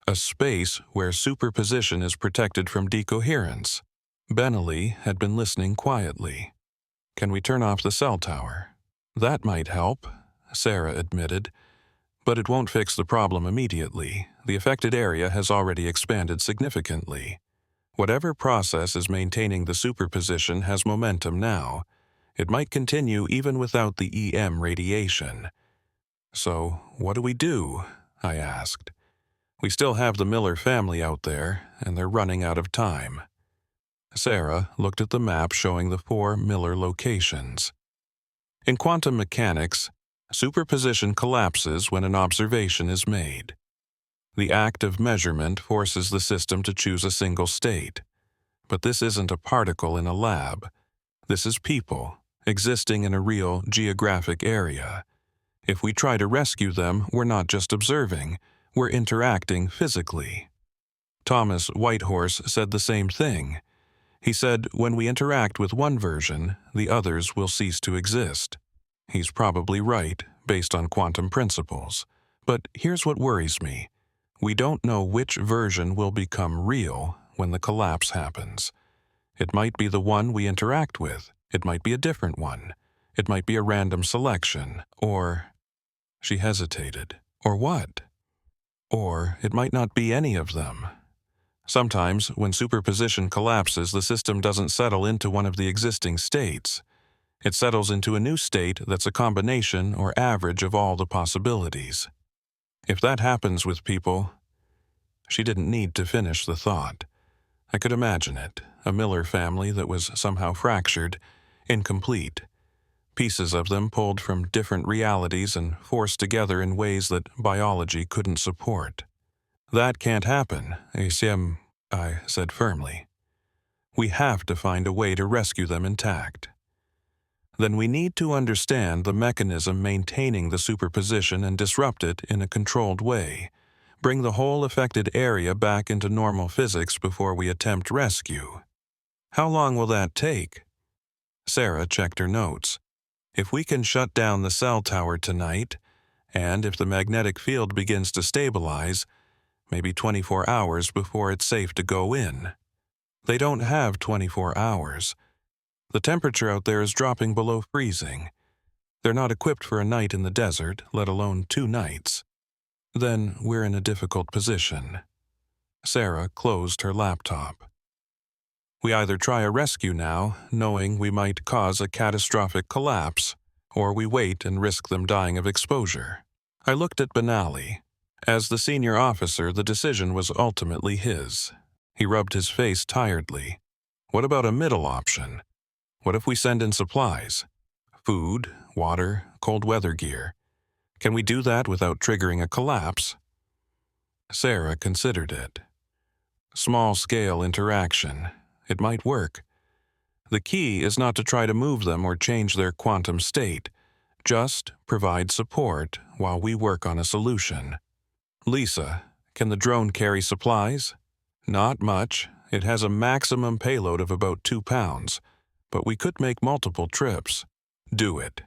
A: A space where superposition is protected from decoherence. Benelli had been listening quietly. Can we turn off the cell tower? That might help, Sarah admitted, but it won't fix the problem immediately. The affected area has already expanded significantly. Whatever process is maintaining the superposition has momentum now. It might continue even without the EM radiation. So, what do we do? I asked. We still have the Miller family out there, and they're running out of time. Sarah looked at the map showing the 4 Miller locations. In quantum mechanics, superposition collapses when an observation is made. The act of measurement forces the system to choose a single state. But this isn't a particle in a lab. This is people, existing in a real geographic area. If we try to rescue them, we're not just observing, we're interacting physically. Thomas Whitehorse said the same thing. He said, when we interact with one version, the others will cease to exist. He's probably right, based on quantum principles. But here's what worries me. We don't know which version will become real when the collapse happens. It might be the one we interact with. It might be a different one. It might be a random selection. Or... She hesitated. Or what? Or it might not be any of them. Sometimes, when superposition collapses, the system doesn't settle into one of the existing states. It settles into a new state that's a combination or average of all the possibilities. If that happens with people... She didn't need to finish the thought. I could imagine it, a Miller family that was somehow fractured, incomplete. Pieces of them pulled from different realities and forced together in ways that biology couldn't support. That can't happen, I said firmly. We have to find a way to rescue them intact. Then we need to understand the mechanism maintaining the superposition and disrupt it in a controlled way. Bring the whole affected area back into normal physics before we attempt rescue. How long will that take? Sarah checked her notes. If we can shut down the cell tower tonight, and if the magnetic field begins to stabilize, maybe 24 hours before it's safe to go in. They don't have 24 hours. The temperature out there is dropping below freezing. They're not equipped for a night in the desert, let alone 2 nights. Then we're in a difficult position. Sarah closed her laptop. We either try a rescue now, knowing we might cause a catastrophic collapse, or we wait and risk them dying of exposure. I looked at Benally. As the senior officer, the decision was ultimately his. He rubbed his face tiredly. What about a middle option? What if we send in supplies? Food, water, cold weather gear. Can we do that without triggering a collapse? Sarah considered it. Small-scale interaction. It might work. The key is not to try to move them or change their quantum state. Just provide support while we work on a solution. Lisa, can the drone carry supplies? Not much. It has a maximum payload of about 2 pounds, but we could make multiple trips. Do it.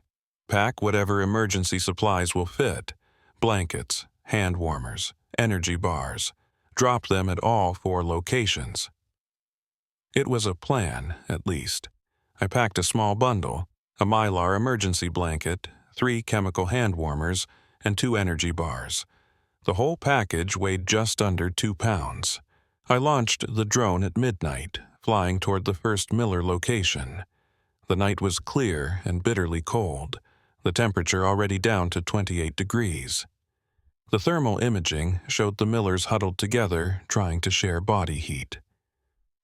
A: Pack whatever emergency supplies will fit. Blankets, hand warmers, energy bars. Drop them at all 4 locations. It was a plan, at least. I packed a small bundle, a Mylar emergency blanket, 3 chemical hand warmers, and 2 energy bars. The whole package weighed just under 2 pounds. I launched the drone at midnight, flying toward the first Miller location. The night was clear and bitterly cold, the temperature already down to 28 degrees. The thermal imaging showed the Millers huddled together, trying to share body heat.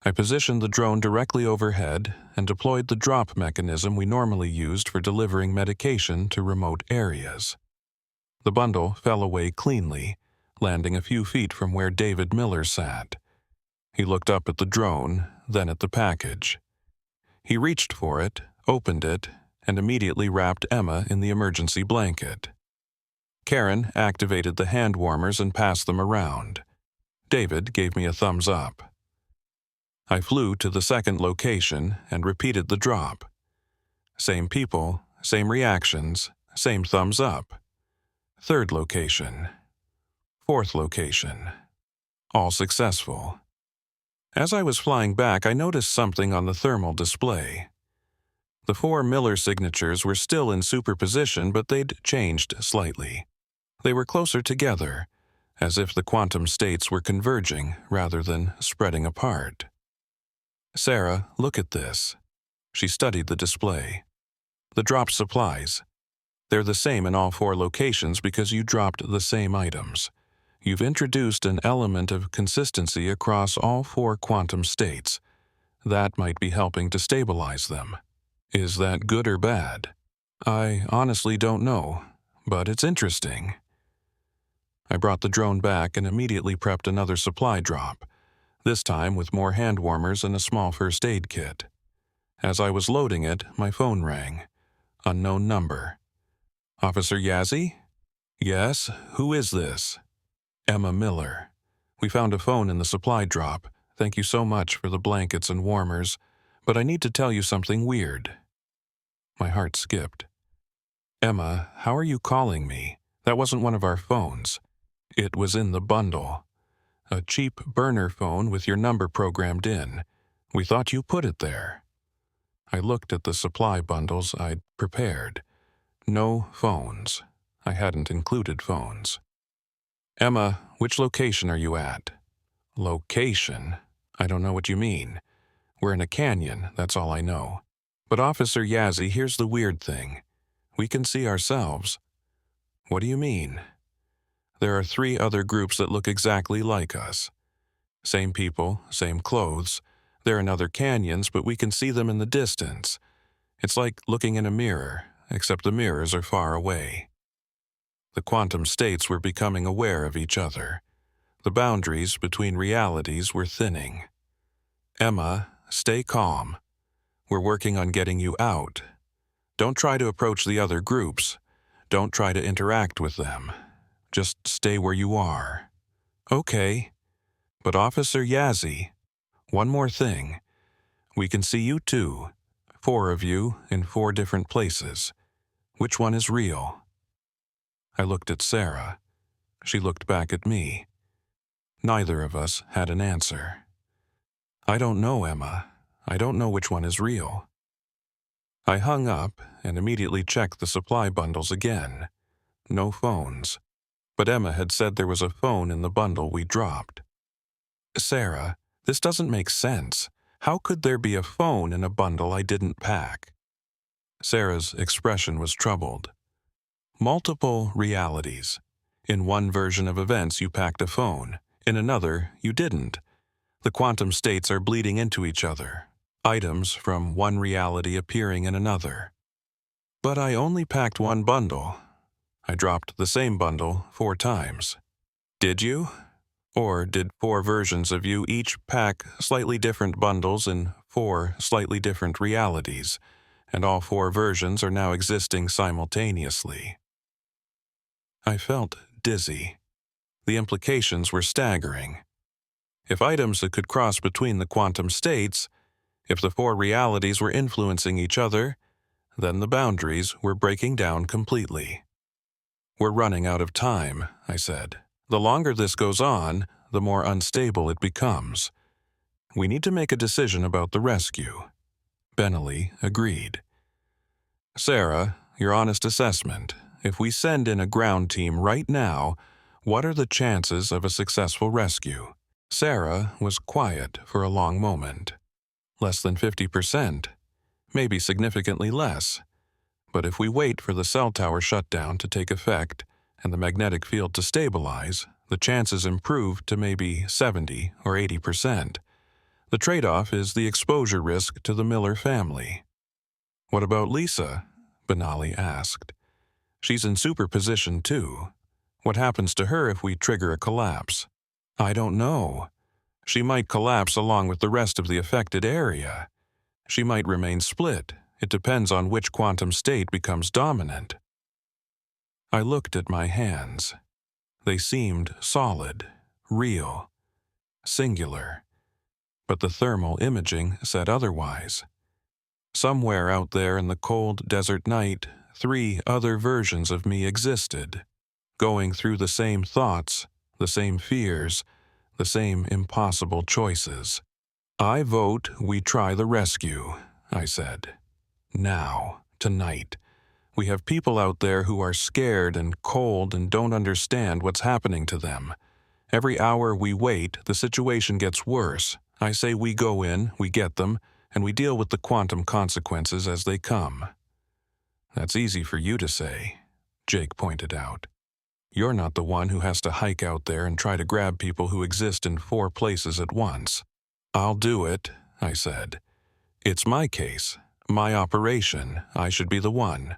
A: I positioned the drone directly overhead and deployed the drop mechanism we normally used for delivering medication to remote areas. The bundle fell away cleanly, landing a few feet from where David Miller sat. He looked up at the drone, then at the package. He reached for it, opened it, and immediately wrapped Emma in the emergency blanket. Karen activated the hand warmers and passed them around. David gave me a thumbs up. I flew to the second location and repeated the drop. Same people, same reactions, same thumbs up. Third location. Fourth location. All successful. As I was flying back, I noticed something on the thermal display. The 4 Miller signatures were still in superposition, but they'd changed slightly. They were closer together, as if the quantum states were converging rather than spreading apart. Sarah, look at this. She studied the display. The dropped supplies. They're the same in all 4 locations because you dropped the same items. You've introduced an element of consistency across all 4 quantum states. That might be helping to stabilize them. Is that good or bad? I honestly don't know, but it's interesting. I brought the drone back and immediately prepped another supply drop, this time with more hand warmers and a small first aid kit. As I was loading it, my phone rang. Unknown number. Officer Yazzie? Yes, who is this? Emma Miller. We found a phone in the supply drop. Thank you so much for the blankets and warmers, but I need to tell you something weird. My heart skipped. Emma, how are you calling me? That wasn't one of our phones. It was in the bundle. A cheap burner phone with your number programmed in. We thought you put it there. I looked at the supply bundles I'd prepared. No phones. I hadn't included phones. Emma, which location are you at? Location? I don't know what you mean. We're in a canyon, that's all I know. But Officer Yazzie, here's the weird thing. We can see ourselves. What do you mean? There are 3 other groups that look exactly like us. Same people, same clothes. They're in other canyons, but we can see them in the distance. It's like looking in a mirror, except the mirrors are far away. The quantum states were becoming aware of each other. The boundaries between realities were thinning. Emma, stay calm. We're working on getting you out. Don't try to approach the other groups. Don't try to interact with them. Just stay where you are. Okay. But Officer Yazzie, one more thing. We can see you too. 4 of you in 4 different places. Which one is real? I looked at Sarah. She looked back at me. Neither of us had an answer. I don't know, Emma. I don't know which one is real. I hung up and immediately checked the supply bundles again. No phones. But Emma had said there was a phone in the bundle we dropped. Sarah, this doesn't make sense. How could there be a phone in a bundle I didn't pack? Sarah's expression was troubled. Multiple realities. In one version of events you packed a phone. In another, you didn't. The quantum states are bleeding into each other. Items from one reality appearing in another. But I only packed one bundle. I dropped the same bundle 4 times. Did you? Or did 4 versions of you each pack slightly different bundles in 4 slightly different realities, and all 4 versions are now existing simultaneously? I felt dizzy. The implications were staggering. If items could cross between the quantum states, if the 4 realities were influencing each other, then the boundaries were breaking down completely. We're running out of time, I said. The longer this goes on, the more unstable it becomes. We need to make a decision about the rescue. Benelli agreed. Sarah, your honest assessment. If we send in a ground team right now, what are the chances of a successful rescue? Sarah was quiet for a long moment. Less than 50%, maybe significantly less. But if we wait for the cell tower shutdown to take effect and the magnetic field to stabilize, the chances improve to maybe 70 or 80%. The trade-off is the exposure risk to the Miller family. What about Lisa? Benelli asked. She's in superposition too. What happens to her if we trigger a collapse? I don't know. She might collapse along with the rest of the affected area. She might remain split. It depends on which quantum state becomes dominant. I looked at my hands. They seemed solid, real, singular. But the thermal imaging said otherwise. Somewhere out there in the cold desert night, 3 other versions of me existed, going through the same thoughts, the same fears, the same impossible choices. I vote we try the rescue, I said. Now, tonight. We have people out there who are scared and cold and don't understand what's happening to them. Every hour we wait, the situation gets worse. I say we go in, we get them, and we deal with the quantum consequences as they come. That's easy for you to say, Jake pointed out. You're not the one who has to hike out there and try to grab people who exist in 4 places at once. I'll do it, I said. It's my case, my operation. I should be the one.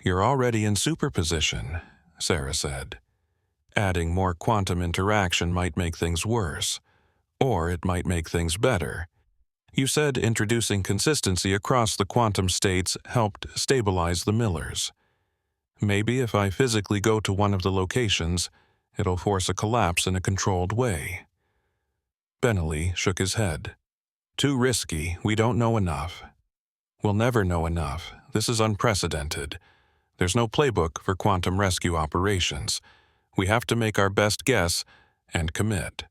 A: You're already in superposition, Sarah said. Adding more quantum interaction might make things worse, or it might make things better. You said introducing consistency across the quantum states helped stabilize the Millers. Maybe if I physically go to one of the locations, it'll force a collapse in a controlled way. Benelli shook his head. Too risky, we don't know enough. We'll never know enough. This is unprecedented. There's no playbook for quantum rescue operations. We have to make our best guess and commit.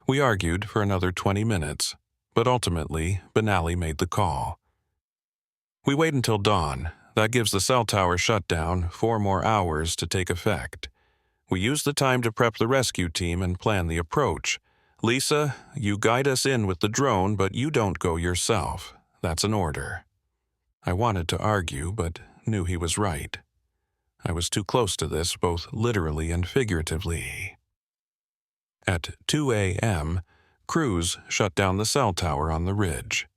A: We argued for another 20 minutes, but ultimately, Benelli made the call. We wait until dawn. That gives the cell tower shutdown 4 more hours to take effect. We use the time to prep the rescue team and plan the approach. Lisa, you guide us in with the drone, but you don't go yourself. That's an order. I wanted to argue, but knew he was right. I was too close to this, both literally and figuratively. At 2 a.m., crews shut down the cell tower on the ridge.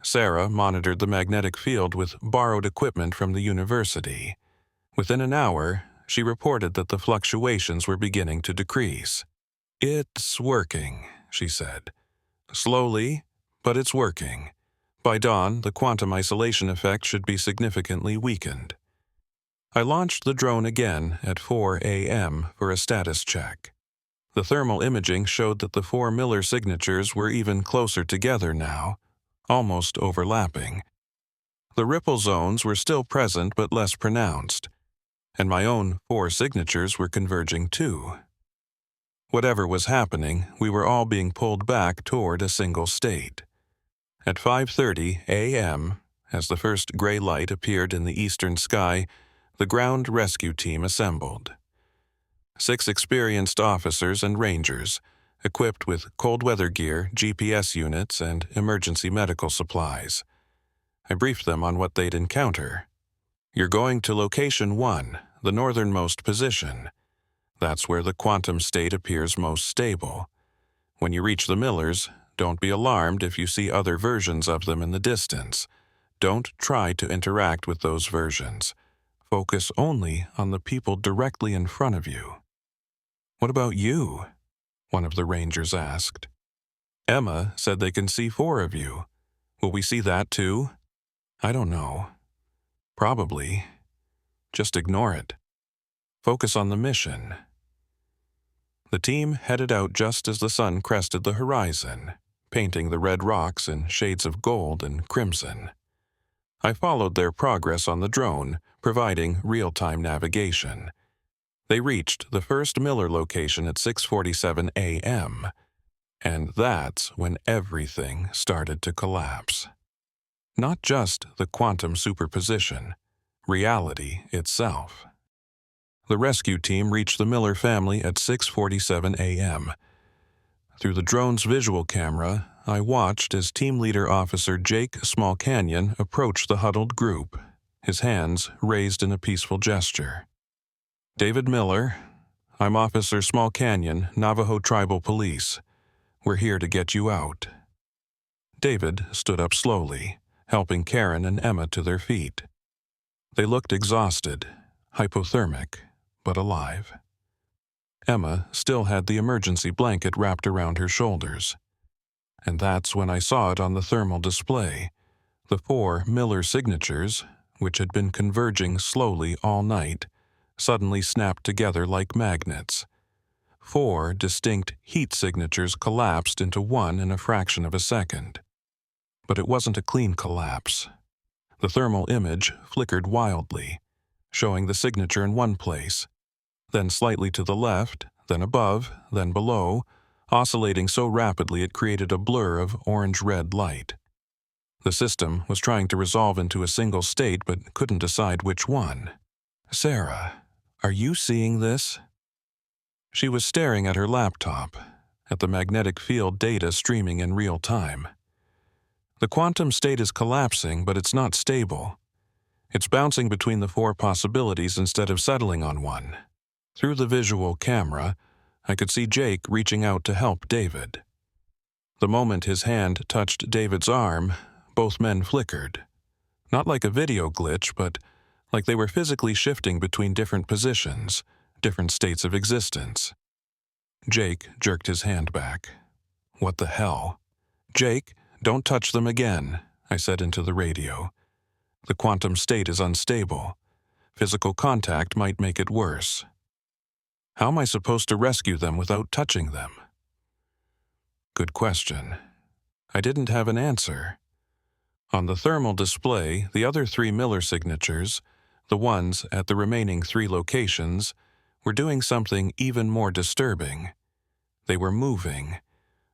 A: Sarah monitored the magnetic field with borrowed equipment from the university. Within an hour, she reported that the fluctuations were beginning to decrease. It's working, she said. Slowly, but it's working. By dawn, the quantum isolation effect should be significantly weakened. I launched the drone again at 4 a.m. for a status check. The thermal imaging showed that the 4 Miller signatures were even closer together now, almost overlapping. The ripple zones were still present but less pronounced, and my own 4 signatures were converging too. Whatever was happening, we were all being pulled back toward a single state. At 5:30 a.m., as the first gray light appeared in the eastern sky, the ground rescue team assembled. 6 experienced officers and rangers, equipped with cold weather gear, GPS units, and emergency medical supplies. I briefed them on what they'd encounter. You're going to location 1, the northernmost position. That's where the quantum state appears most stable. When you reach the Millers, don't be alarmed if you see other versions of them in the distance. Don't try to interact with those versions. Focus only on the people directly in front of you. What about you? One of the rangers asked. Emma said they can see 4 of you. Will we see that too? I don't know. Probably. Just ignore it. Focus on the mission. The team headed out just as the sun crested the horizon, painting the red rocks in shades of gold and crimson. I followed their progress on the drone, providing real-time navigation. They reached the first Miller location at 6:47 a.m., and that's when everything started to collapse. Not just the quantum superposition, reality itself. The rescue team reached the Miller family at 6:47 a.m. Through the drone's visual camera, I watched as Team Leader Officer Jake Small Canyon approached the huddled group, his hands raised in a peaceful gesture. David Miller, I'm Officer Small Canyon, Navajo Tribal Police. We're here to get you out. David stood up slowly, helping Karen and Emma to their feet. They looked exhausted, hypothermic, but alive. Emma still had the emergency blanket wrapped around her shoulders. And that's when I saw it on the thermal display. The 4 Miller signatures, which had been converging slowly all night, suddenly snapped together like magnets. 4 distinct heat signatures collapsed into one in a fraction of a second. But it wasn't a clean collapse. The thermal image flickered wildly, showing the signature in one place, then slightly to the left, then above, then below, oscillating so rapidly it created a blur of orange-red light. The system was trying to resolve into a single state but couldn't decide which one. Sarah, are you seeing this? She was staring at her laptop, at the magnetic field data streaming in real time. The quantum state is collapsing, but it's not stable. It's bouncing between the 4 possibilities instead of settling on one. Through the visual camera, I could see Jake reaching out to help David. The moment his hand touched David's arm, both men flickered. Not like a video glitch, but like they were physically shifting between different positions, different states of existence. Jake jerked his hand back. What the hell? Jake, don't touch them again, I said into the radio. The quantum state is unstable. Physical contact might make it worse. How am I supposed to rescue them without touching them? Good question. I didn't have an answer. On the thermal display, the other 3 Miller signatures, the ones at the remaining 3 locations, were doing something even more disturbing. They were moving,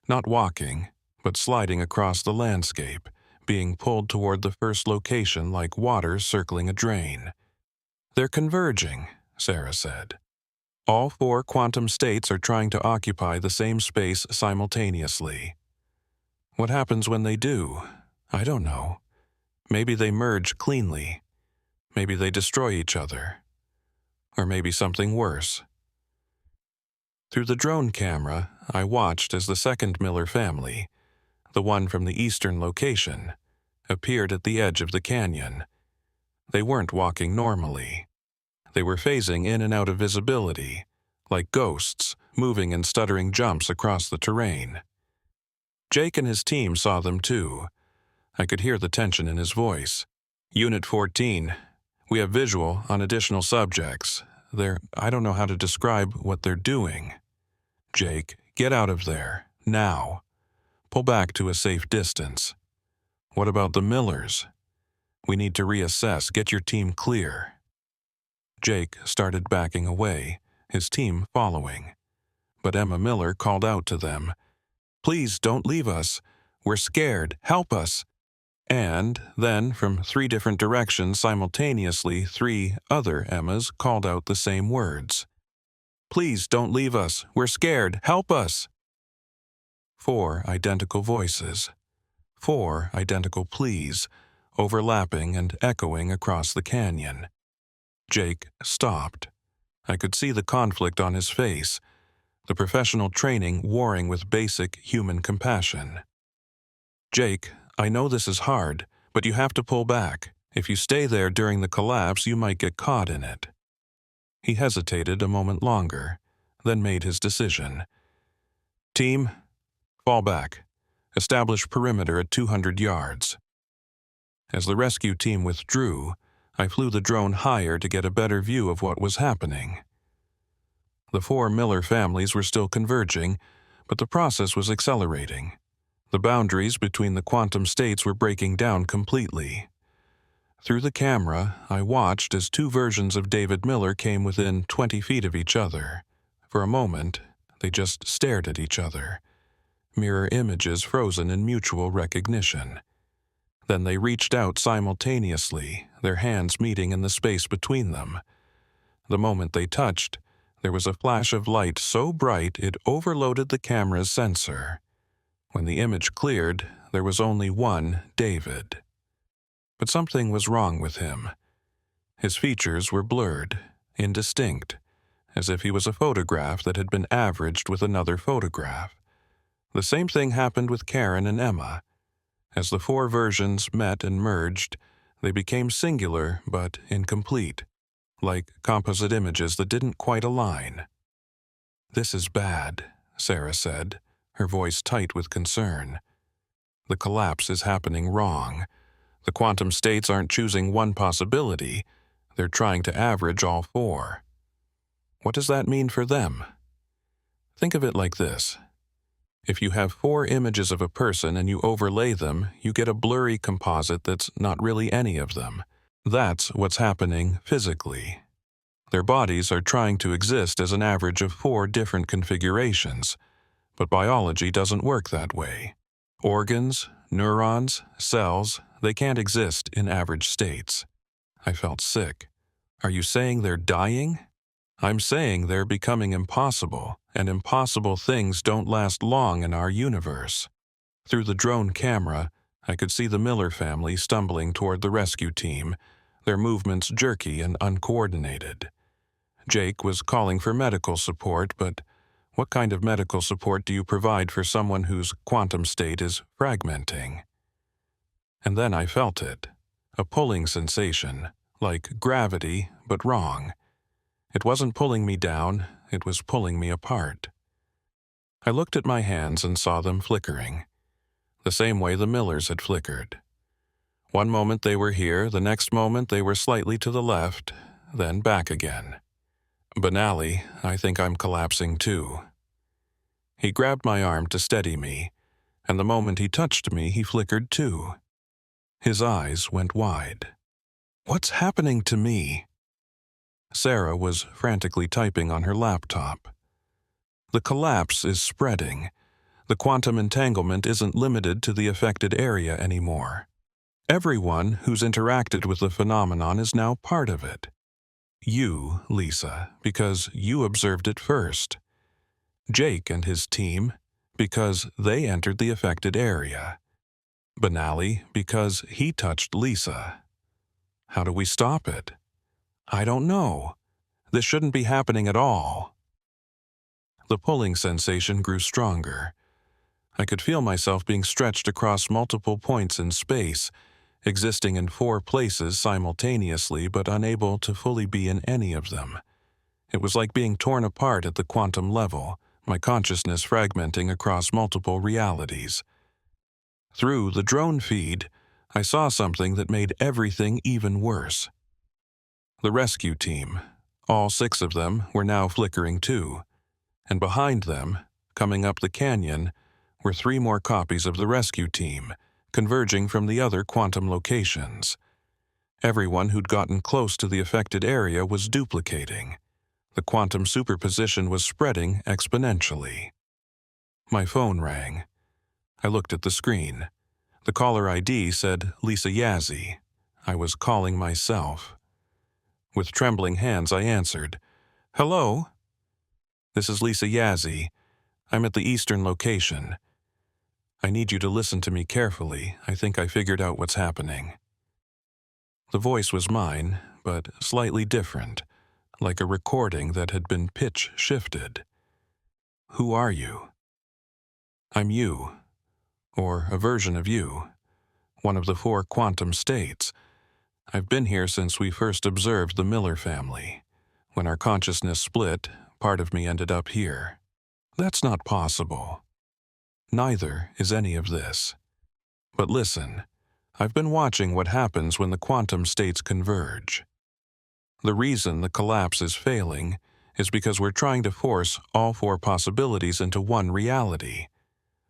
A: not walking, but sliding across the landscape, being pulled toward the first location like water circling a drain. They're converging, Sarah said. All 4 quantum states are trying to occupy the same space simultaneously. What happens when they do? I don't know. Maybe they merge cleanly. Maybe they destroy each other. Or maybe something worse. Through the drone camera, I watched as the second Miller family, the one from the eastern location, appeared at the edge of the canyon. They weren't walking normally. They were phasing in and out of visibility, like ghosts, moving in stuttering jumps across the terrain. Jake and his team saw them too. I could hear the tension in his voice. Unit 14, we have visual on additional subjects. I don't know how to describe what they're doing. Jake, get out of there, now. Pull back to a safe distance. What about the Millers? We need to reassess. Get your team clear. Jake started backing away, his team following. But Emma Miller called out to them, "Please don't leave us. We're scared. Help us." And then, from 3 different directions simultaneously, 3 other Emmas called out the same words. "Please don't leave us. We're scared. Help us." 4 identical voices. 4 identical pleas, overlapping and echoing across the canyon. Jake stopped. I could see the conflict on his face, the professional training warring with basic human compassion. "Jake, I know this is hard, but you have to pull back. If you stay there during the collapse, you might get caught in it." He hesitated a moment longer, then made his decision. "Team, fall back. Establish perimeter at 200 yards. As the rescue team withdrew, I flew the drone higher to get a better view of what was happening. The 4 Miller families were still converging, but the process was accelerating. The boundaries between the quantum states were breaking down completely. Through the camera, I watched as 2 versions of David Miller came within 20 feet of each other. For a moment, they just stared at each other, mirror images frozen in mutual recognition. Then they reached out simultaneously, their hands meeting in the space between them. The moment they touched, there was a flash of light so bright it overloaded the camera's sensor. When the image cleared, there was only one David. But something was wrong with him. His features were blurred, indistinct, as if he was a photograph that had been averaged with another photograph. The same thing happened with Karen and Emma. As the 4 versions met and merged, they became singular but incomplete, like composite images that didn't quite align. "This is bad," Sarah said, her voice tight with concern. "The collapse is happening wrong. The quantum states aren't choosing one possibility, they're trying to average all 4. What does that mean for them? Think of it like this. If you have 4 images of a person and you overlay them, you get a blurry composite that's not really any of them. That's what's happening physically. Their bodies are trying to exist as an average of 4 different configurations, but biology doesn't work that way. Organs, neurons, cells, they can't exist in average states." I felt sick. "Are you saying they're dying?" "I'm saying they're becoming impossible, and impossible things don't last long in our universe." Through the drone camera, I could see the Miller family stumbling toward the rescue team, their movements jerky and uncoordinated. Jake was calling for medical support, but what kind of medical support do you provide for someone whose quantum state is fragmenting? And then I felt it, a pulling sensation, like gravity, but wrong. It wasn't pulling me down, it was pulling me apart. I looked at my hands and saw them flickering, the same way the Millers had flickered. One moment they were here, the next moment they were slightly to the left, then back again. "Benally, I think I'm collapsing too." He grabbed my arm to steady me, and the moment he touched me, he flickered too. His eyes went wide. "What's happening to me?" Sarah was frantically typing on her laptop. "The collapse is spreading. The quantum entanglement isn't limited to the affected area anymore. Everyone who's interacted with the phenomenon is now part of it. You, Lisa, because you observed it first. Jake and his team, because they entered the affected area. Benally, because he touched Lisa. How do we stop it? I don't know. This shouldn't be happening at all." The pulling sensation grew stronger. I could feel myself being stretched across multiple points in space, existing in 4 places simultaneously but unable to fully be in any of them. It was like being torn apart at the quantum level, my consciousness fragmenting across multiple realities. Through the drone feed, I saw something that made everything even worse. The rescue team, all 6 of them, were now flickering too, and behind them, coming up the canyon, were 3 more copies of the rescue team, converging from the other quantum locations. Everyone who'd gotten close to the affected area was duplicating. The quantum superposition was spreading exponentially. My phone rang. I looked at the screen. The caller ID said Lisa Yazzie. I was calling myself. With trembling hands, I answered. "Hello? This is Lisa Yazzie. I'm at the eastern location. I need you to listen to me carefully. I think I figured out what's happening." The voice was mine, but slightly different, like a recording that had been pitch shifted. "Who are you?" "I'm you, or a version of you, one of the 4 quantum states. I've been here since we first observed the Miller family. When our consciousness split, part of me ended up here." "That's not possible." "Neither is any of this. But listen, I've been watching what happens when the quantum states converge. The reason the collapse is failing is because we're trying to force all 4 possibilities into one reality.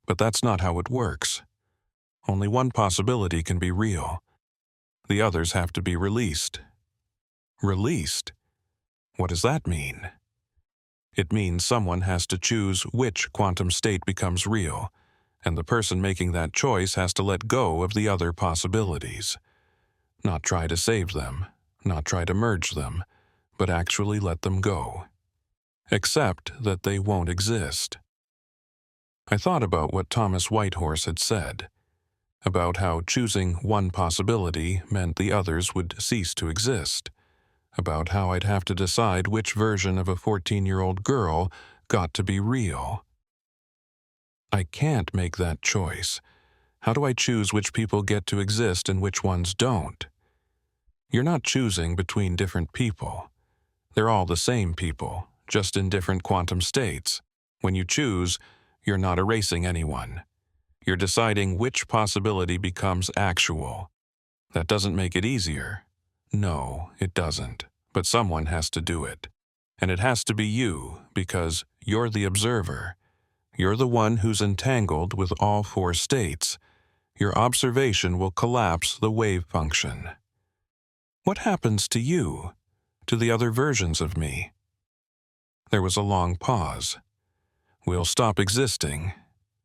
A: But that's not how it works. Only one possibility can be real. The others have to be released." "Released? What does that mean?" "It means someone has to choose which quantum state becomes real, and the person making that choice has to let go of the other possibilities. Not try to save them, not try to merge them, but actually let them go. Accept that they won't exist." I thought about what Thomas Whitehorse had said, about how choosing one possibility meant the others would cease to exist, about how I'd have to decide which version of a 14-year-old girl got to be real. I can't make that choice. How do I choose which people get to exist and which ones don't? You're not choosing between different people. They're all the same people, just in different quantum states. When you choose, you're not erasing anyone. You're deciding which possibility becomes actual. That doesn't make it easier. No, it doesn't. But someone has to do it. And it has to be you, because you're the observer. You're the one who's entangled with all 4 states. Your observation will collapse the wave function. What happens to you, to the other versions of me? There was a long pause. We'll stop existing.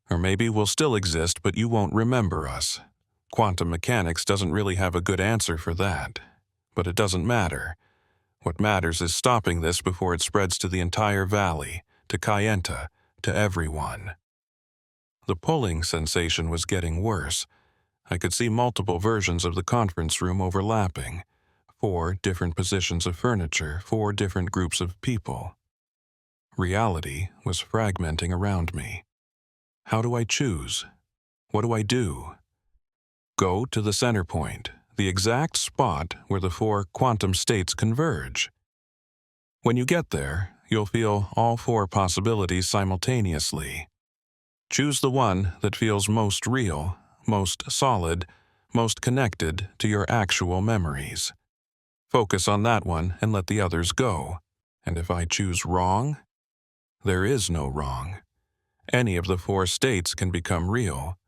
A: Or maybe we'll still exist, but you won't remember us. Quantum mechanics doesn't really have a good answer for that. But it doesn't matter. What matters is stopping this before it spreads to the entire valley, to Kayenta, to everyone. The pulling sensation was getting worse. I could see multiple versions of the conference room overlapping. 4 different positions of furniture, 4 different groups of people. Reality was fragmenting around me. How do I choose? What do I do? Go to the center point, the exact spot where the 4 quantum states converge. When you get there, you'll feel all 4 possibilities simultaneously. Choose the one that feels most real, most solid, most connected to your actual memories. Focus on that one and let the others go. And if I choose wrong, there is no wrong. Any of the 4 states can become real.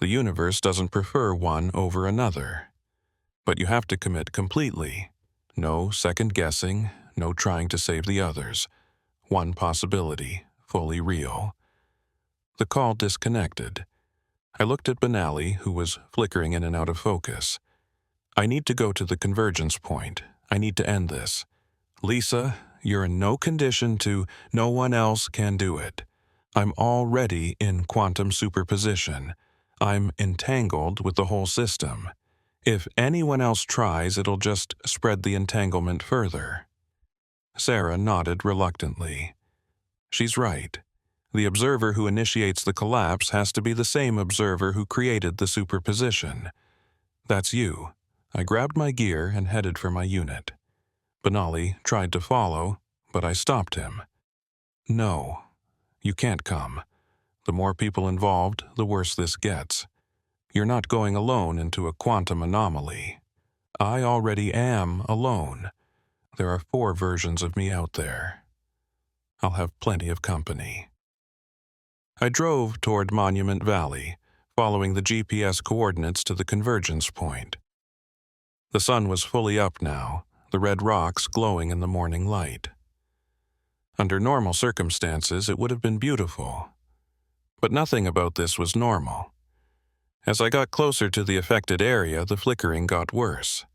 A: The universe doesn't prefer one over another. But you have to commit completely. No second-guessing, no trying to save the others. One possibility, fully real. The call disconnected. I looked at Benally, who was flickering in and out of focus. I need to go to the convergence point. I need to end this. Lisa, you're in no condition to, no one else can do it. I'm already in quantum superposition. I'm entangled with the whole system. If anyone else tries, it'll just spread the entanglement further. Sarah nodded reluctantly. She's right. The observer who initiates the collapse has to be the same observer who created the superposition. That's you. I grabbed my gear and headed for my unit. Benally tried to follow, but I stopped him. No, you can't come. The more people involved, the worse this gets. You're not going alone into a quantum anomaly. I already am alone. There are 4 versions of me out there. I'll have plenty of company. I drove toward Monument Valley, following the GPS coordinates to the convergence point. The sun was fully up now, the red rocks glowing in the morning light. Under normal circumstances, it would have been beautiful. But nothing about this was normal. As I got closer to the affected area, the flickering got worse.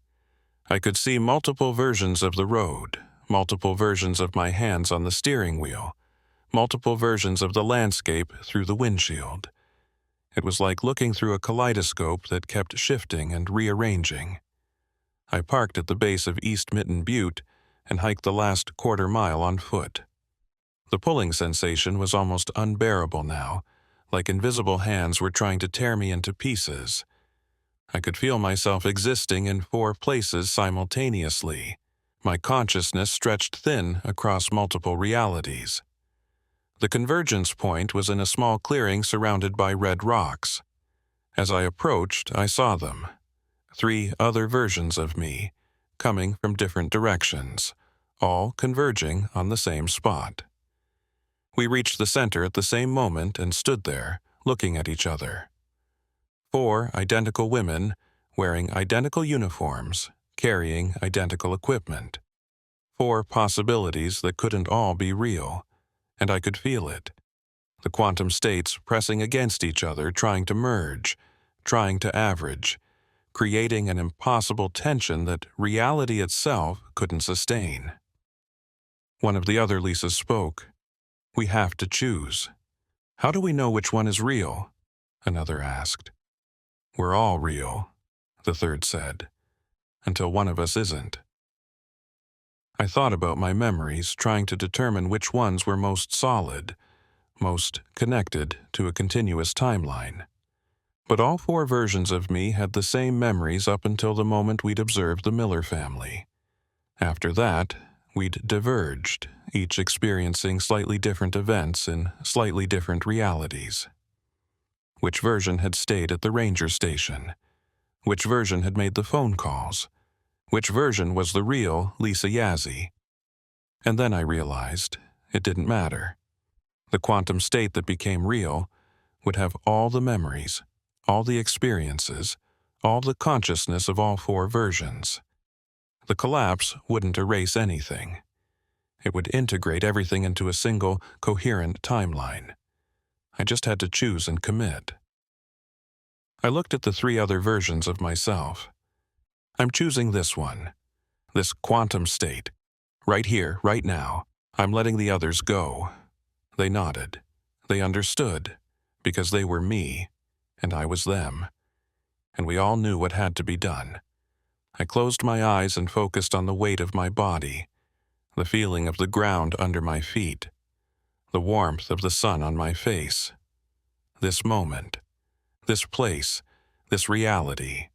A: I could see multiple versions of the road, multiple versions of my hands on the steering wheel, multiple versions of the landscape through the windshield. It was like looking through a kaleidoscope that kept shifting and rearranging. I parked at the base of East Mitten Butte and hiked the last quarter-mile on foot. The pulling sensation was almost unbearable now, like invisible hands were trying to tear me into pieces. I could feel myself existing in 4 places simultaneously. My consciousness stretched thin across multiple realities. The convergence point was in a small clearing surrounded by red rocks. As I approached, I saw them. 3 other versions of me, coming from different directions, all converging on the same spot. We reached the center at the same moment and stood there, looking at each other. 4 identical women, wearing identical uniforms, carrying identical equipment. 4 possibilities that couldn't all be real, and I could feel it. The quantum states pressing against each other, trying to merge, trying to average, creating an impossible tension that reality itself couldn't sustain. One of the other Lisas spoke. "We have to choose." "How do we know which one is real?" another asked. "We're all real," the third said, "until one of us isn't." I thought about my memories, trying to determine which ones were most solid, most connected to a continuous timeline. But all 4 versions of me had the same memories up until the moment we'd observed the Miller family. After that, we'd diverged, each experiencing slightly different events in slightly different realities. Which version had stayed at the ranger station? Which version had made the phone calls? Which version was the real Lisa Yazzie? And then I realized it didn't matter. The quantum state that became real would have all the memories, all the experiences, all the consciousness of all 4 versions. The collapse wouldn't erase anything. It would integrate everything into a single, coherent timeline. I just had to choose and commit. I looked at the 3 other versions of myself. I'm choosing this one, this quantum state. Right here, right now. I'm letting the others go. They nodded. They understood, because they were me, and I was them. And we all knew what had to be done. I closed my eyes and focused on the weight of my body, the feeling of the ground under my feet, the warmth of the sun on my face. This moment, this place, this reality.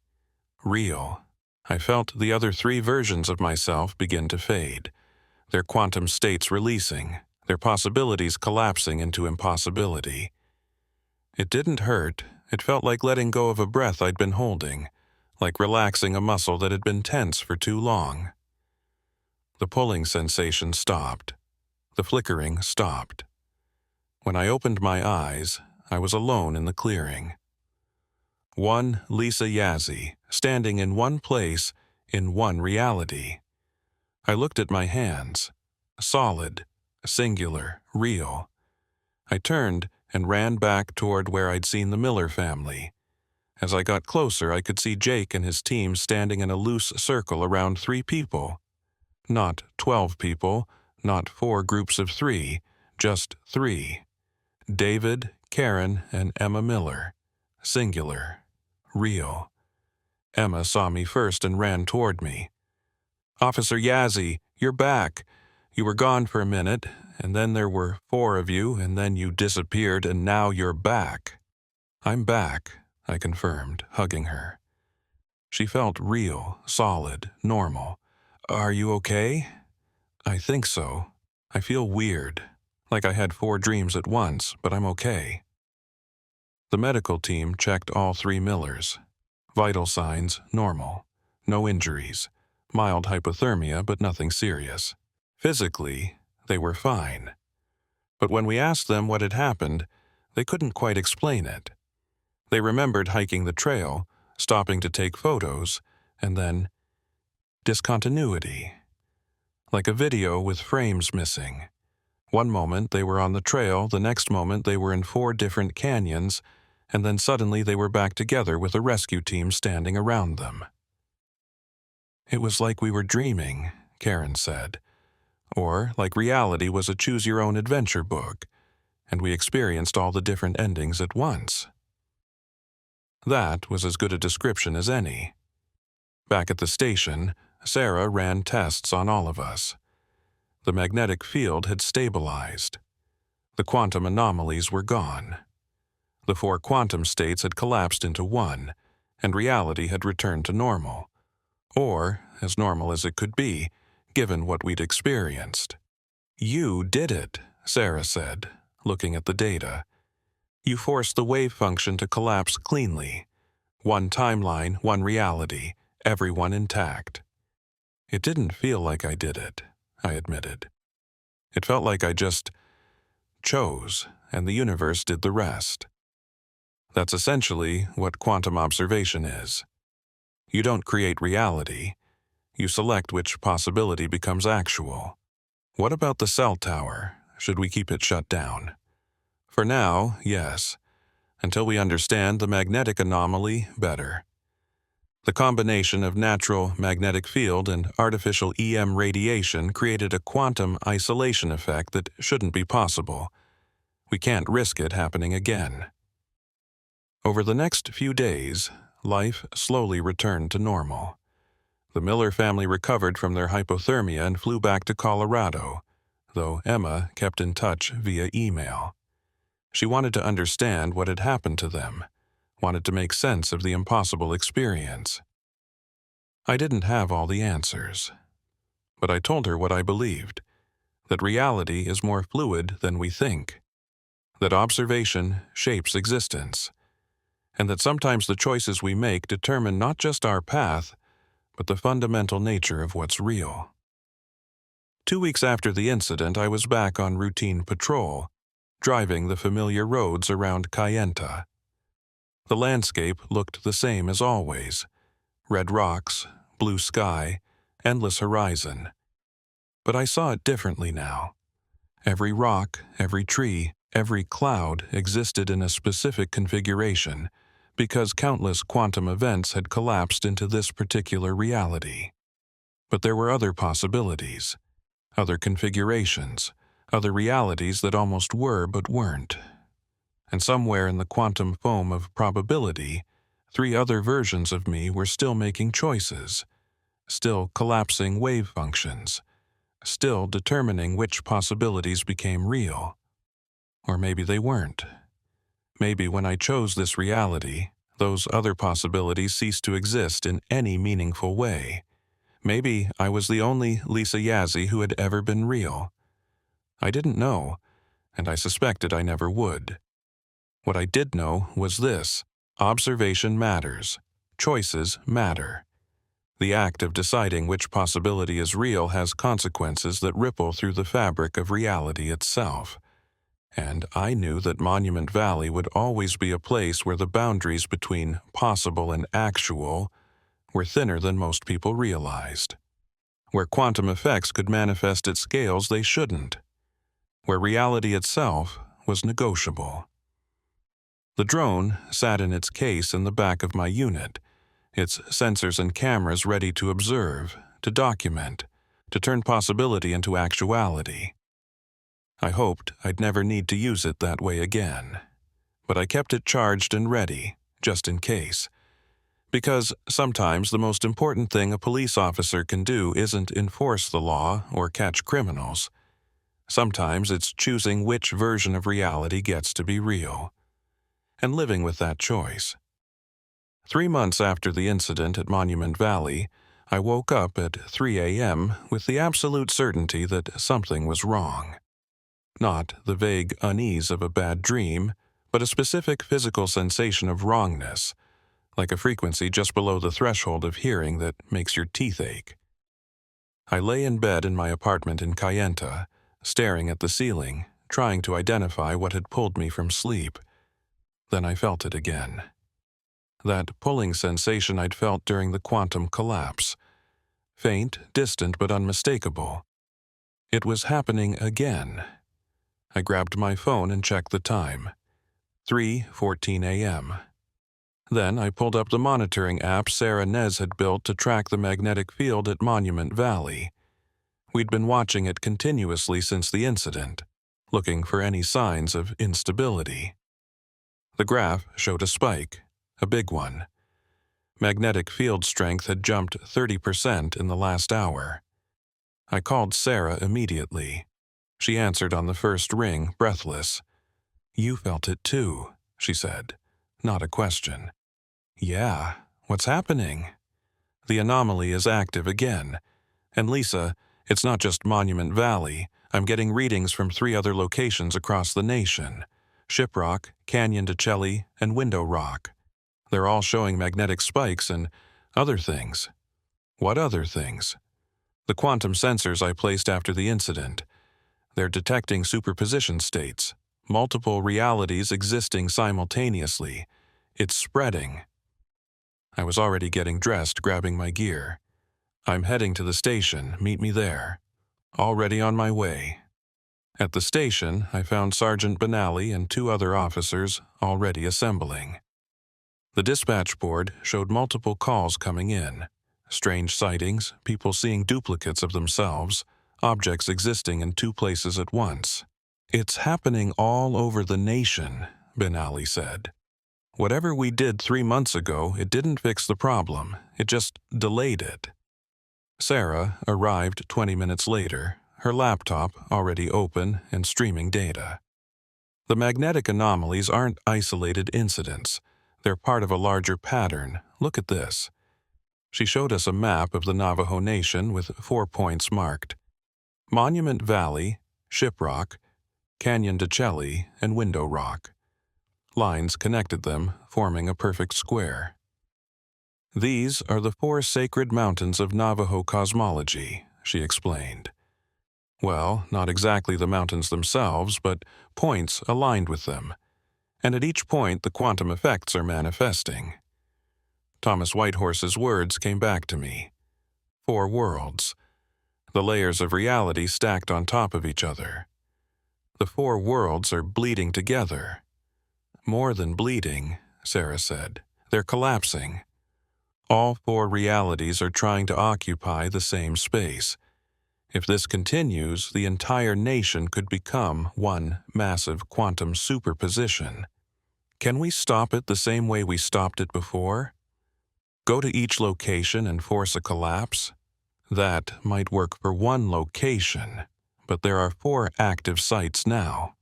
A: Real. I felt the other 3 versions of myself begin to fade, their quantum states releasing, their possibilities collapsing into impossibility. It didn't hurt. It felt like letting go of a breath I'd been holding, like relaxing a muscle that had been tense for too long. The pulling sensation stopped. The flickering stopped. When I opened my eyes, I was alone in the clearing. One Lisa Yazzie, standing in one place, in one reality. I looked at my hands. Solid, singular, real. I turned and ran back toward where I'd seen the Miller family. As I got closer, I could see Jake and his team standing in a loose circle around 3 people. Not 12 people, not 4 groups of 3, just 3. David, Karen, and Emma Miller. Singular. Real. Emma saw me first and ran toward me. "Officer Yazzie, you're back. You were gone for a minute, and then there were 4 of you, and then you disappeared, and now you're back." "I'm back," I confirmed, hugging her. She felt real, solid, normal. "Are you okay?" "I think so. I feel weird, like I had 4 dreams at once, but I'm okay." The medical team checked all 3 Millers. Vital signs, normal. No injuries. Mild hypothermia, but nothing serious. Physically, they were fine. But when we asked them what had happened, they couldn't quite explain it. They remembered hiking the trail, stopping to take photos, and then discontinuity. Like a video with frames missing. One moment they were on the trail, the next moment they were in 4 different canyons, and then suddenly they were back together with a rescue team standing around them. It was like we were dreaming, Karen said, or like reality was a choose-your-own-adventure book, and we experienced all the different endings at once. That was as good a description as any. Back at the station, Sarah ran tests on all of us. The magnetic field had stabilized. The quantum anomalies were gone. The 4 quantum states had collapsed into one, and reality had returned to normal, or as normal as it could be, given what we'd experienced. You did it, Sarah said, looking at the data. You forced the wave function to collapse cleanly. One timeline, one reality, everyone intact. It didn't feel like I did it, I admitted. It felt like I just chose, and the universe did the rest. That's essentially what quantum observation is. You don't create reality. You select which possibility becomes actual. What about the cell tower? Should we keep it shut down? For now, yes. Until we understand the magnetic anomaly better. The combination of natural magnetic field and artificial EM radiation created a quantum isolation effect that shouldn't be possible. We can't risk it happening again. Over the next few days, life slowly returned to normal. The Miller family recovered from their hypothermia and flew back to Colorado, though Emma kept in touch via email. She wanted to understand what had happened to them, wanted to make sense of the impossible experience. I didn't have all the answers, but I told her what I believed, that reality is more fluid than we think, that observation shapes existence, and that sometimes the choices we make determine not just our path, but the fundamental nature of what's real. 2 weeks after the incident, I was back on routine patrol, driving the familiar roads around Kayenta. The landscape looked the same as always. Red rocks, blue sky, endless horizon. But I saw it differently now. Every rock, every tree, every cloud existed in a specific configuration, because countless quantum events had collapsed into this particular reality. But there were other possibilities, other configurations, other realities that almost were but weren't. And somewhere in the quantum foam of probability, 3 other versions of me were still making choices, still collapsing wave functions, still determining which possibilities became real. Or maybe they weren't. Maybe when I chose this reality, those other possibilities ceased to exist in any meaningful way. Maybe I was the only Lisa Yazzie who had ever been real. I didn't know, and I suspected I never would. What I did know was this: observation matters. Choices matter. The act of deciding which possibility is real has consequences that ripple through the fabric of reality itself. And I knew that Monument Valley would always be a place where the boundaries between possible and actual were thinner than most people realized, where quantum effects could manifest at scales they shouldn't, where reality itself was negotiable. The drone sat in its case in the back of my unit, its sensors and cameras ready to observe, to document, to turn possibility into actuality. I hoped I'd never need to use it that way again, but I kept it charged and ready, just in case. Because sometimes the most important thing a police officer can do isn't enforce the law or catch criminals. Sometimes it's choosing which version of reality gets to be real, and living with that choice. 3 months after the incident at Monument Valley, I woke up at 3 a.m. with the absolute certainty that something was wrong. Not the vague unease of a bad dream, but a specific physical sensation of wrongness, like a frequency just below the threshold of hearing that makes your teeth ache. I lay in bed in my apartment in Kayenta, staring at the ceiling, trying to identify what had pulled me from sleep. Then I felt it again. that pulling sensation I'd felt during the quantum collapse. Faint, distant, but unmistakable. It was happening again. I grabbed my phone and checked the time. 3:14 a.m. Then I pulled up the monitoring app Sarah Nez had built to track the magnetic field at Monument Valley. We'd been watching it continuously since the incident, looking for any signs of instability. The graph showed a spike, a big one. Magnetic field strength had jumped 30% in the last hour. I called Sarah immediately. She answered on the first ring, breathless. "You felt it too," she said. Not a question. "Yeah, what's happening?" "The anomaly is active again. And Lisa, it's not just Monument Valley. I'm getting readings from 3 other locations across the nation. Shiprock, Canyon to Chelly, and Window Rock. They're all showing magnetic spikes and other things." "What other things?" "The quantum sensors I placed after the incident. They're detecting superposition states, multiple realities existing simultaneously. It's spreading." I was already getting dressed, grabbing my gear. "I'm heading to the station. Meet me there." Already on my way. At the station, I found Sergeant Benally and 2 other officers already assembling. The dispatch board showed multiple calls coming in. Strange sightings, people seeing duplicates of themselves, objects existing in 2 places at once. "It's happening all over the nation," Benally said. "Whatever we did 3 months ago, it didn't fix the problem. It just delayed it." Sarah arrived 20 minutes later, her laptop already open and streaming data. "The magnetic anomalies aren't isolated incidents. They're part of a larger pattern. Look at this." She showed us a map of the Navajo Nation with 4 points marked. Monument Valley, Shiprock, Canyon to Chelly, and Window Rock. Lines connected them, forming a perfect square. "These are the 4 sacred mountains of Navajo cosmology," she explained. Well, not exactly the mountains themselves, but points aligned with them. And at each point the quantum effects are manifesting. Thomas Whitehorse's words came back to me. 4 worlds. The layers of reality stacked on top of each other. The 4 worlds are bleeding together. "More than bleeding," Sarah said. "They're collapsing. All 4 realities are trying to occupy the same space. If this continues, the entire nation could become one massive quantum superposition. Can we stop it the same way we stopped it before? Go to each location and force a collapse? That might work for 1 location, but there are 4 active sites now,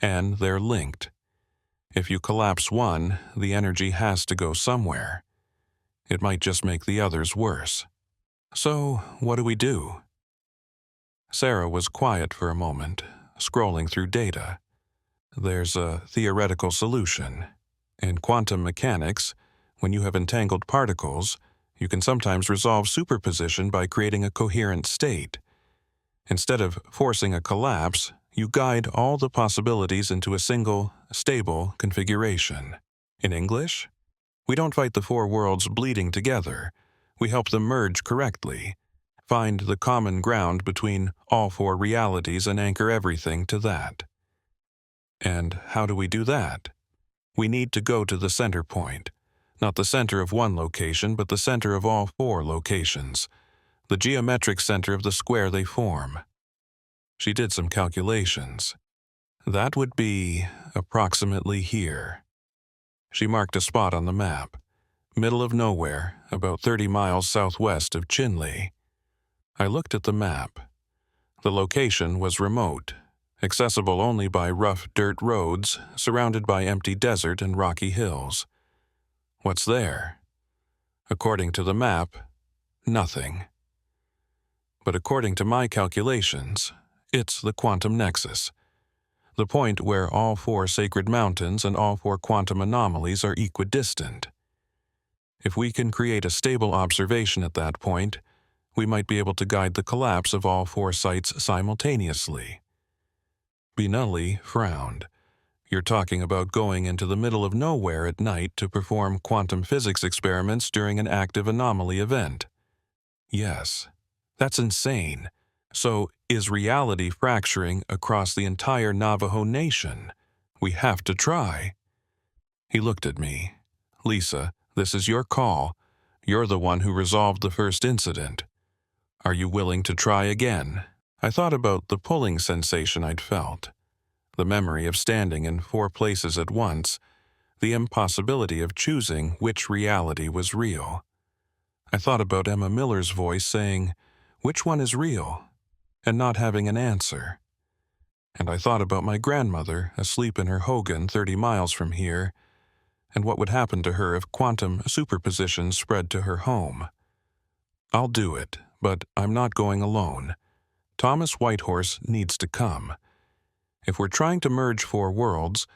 A: and they're linked. If you collapse one, the energy has to go somewhere. It might just make the others worse. So, what do we do?" Sarah was quiet for a moment, scrolling through data. "There's a theoretical solution. In quantum mechanics, when you have entangled particles, you can sometimes resolve superposition by creating a coherent state. Instead of forcing a collapse, you guide all the possibilities into a single, stable configuration. In English? We don't fight the 4 worlds bleeding together. We help them merge correctly. Find the common ground between all 4 realities and anchor everything to that." "And how do we do that?" "We need to go to the center point. Not the center of one location, but the center of all 4 locations. The geometric center of the square they form." She did some calculations. "That would be approximately here." She marked a spot on the map. Middle of nowhere, about 30 miles southwest of Chinle. I looked at the map. The location was remote, accessible only by rough dirt roads, surrounded by empty desert and rocky hills. What's there? According to the map, nothing. But according to my calculations, it's the quantum nexus, the point where all 4 sacred mountains and all 4 quantum anomalies are equidistant. If we can create a stable observation at that point, we might be able to guide the collapse of all 4 sites simultaneously. Benally frowned. You're talking about going into the middle of nowhere at night to perform quantum physics experiments during an active anomaly event. Yes. That's insane. So, is reality fracturing across the entire Navajo Nation? We have to try. He looked at me. Lisa, this is your call. You're the one who resolved the first incident. Are you willing to try again? I thought about the pulling sensation I'd felt, the memory of standing in 4 places at once, the impossibility of choosing which reality was real. I thought about Emma Miller's voice saying, "Which one is real?" and not having an answer. And I thought about my grandmother asleep in her hogan 30 miles from here, and what would happen to her if quantum superposition spread to her home. I'll do it, but I'm not going alone. Thomas Whitehorse needs to come. If we're trying to merge 4 worlds,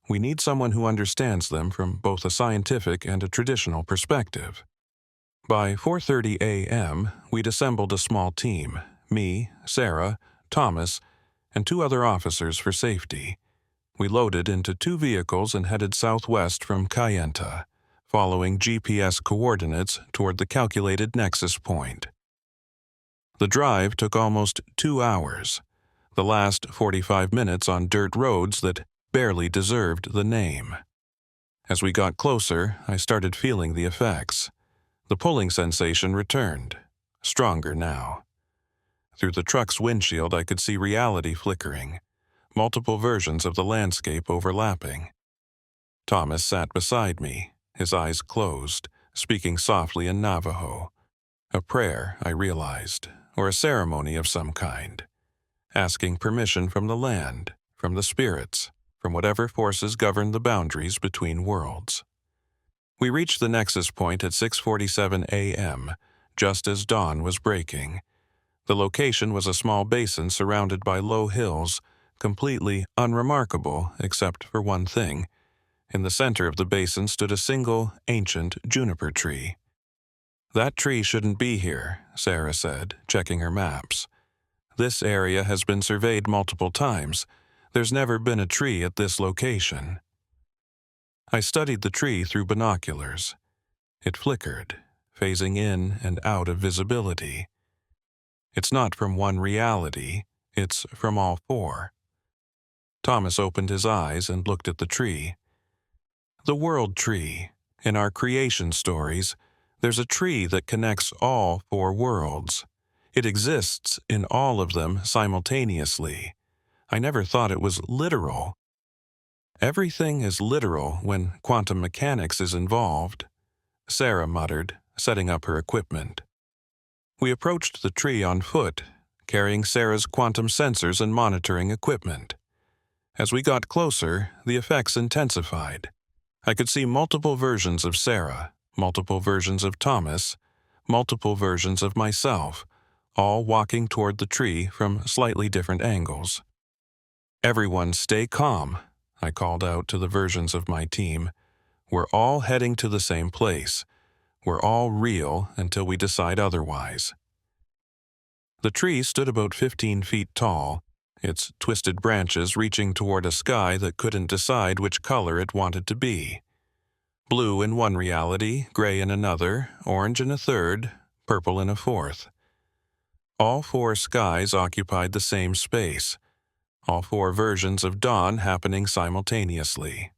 A: we need someone who understands them from both a scientific and a traditional perspective. By 4:30 a.m., we'd assembled a small team, me, Sarah, Thomas, and 2 other officers for safety. We loaded into 2 vehicles and headed southwest from Kayenta, following GPS coordinates toward the calculated nexus point. The drive took almost 2 hours, the last 45 minutes on dirt roads that barely deserved the name. As we got closer, I started feeling the effects. The pulling sensation returned, stronger now. Through the truck's windshield, I could see reality flickering, multiple versions of the landscape overlapping. Thomas sat beside me, his eyes closed, speaking softly in Navajo. A prayer, I realized, or a ceremony of some kind, asking permission from the land, from the spirits, from whatever forces govern the boundaries between worlds. We reached the nexus point at 6:47 a.m., just as dawn was breaking. The location was a small basin surrounded by low hills, completely unremarkable except for one thing. In the center of the basin stood a single, ancient juniper tree. "That tree shouldn't be here," Sarah said, checking her maps. "This area has been surveyed multiple times. There's never been a tree at this location." I studied the tree through binoculars. It flickered, phasing in and out of visibility. It's not from one reality, it's from all 4. Thomas opened his eyes and looked at the tree. The world tree. In our creation stories, there's a tree that connects all 4 worlds. It exists in all of them simultaneously. I never thought it was literal. Everything is literal when quantum mechanics is involved, Sarah muttered, setting up her equipment. We approached the tree on foot, carrying Sarah's quantum sensors and monitoring equipment. As we got closer, the effects intensified. I could see multiple versions of Sarah, multiple versions of Thomas, multiple versions of myself, all walking toward the tree from slightly different angles. "Everyone stay calm," I called out to the versions of my team. "We're all heading to the same place. We're all real until we decide otherwise." The tree stood about 15 feet tall, its twisted branches reaching toward a sky that couldn't decide which color it wanted to be. Blue in one reality, gray in another, orange in a third, purple in a fourth. All 4 skies occupied the same space, all 4 versions of dawn happening simultaneously.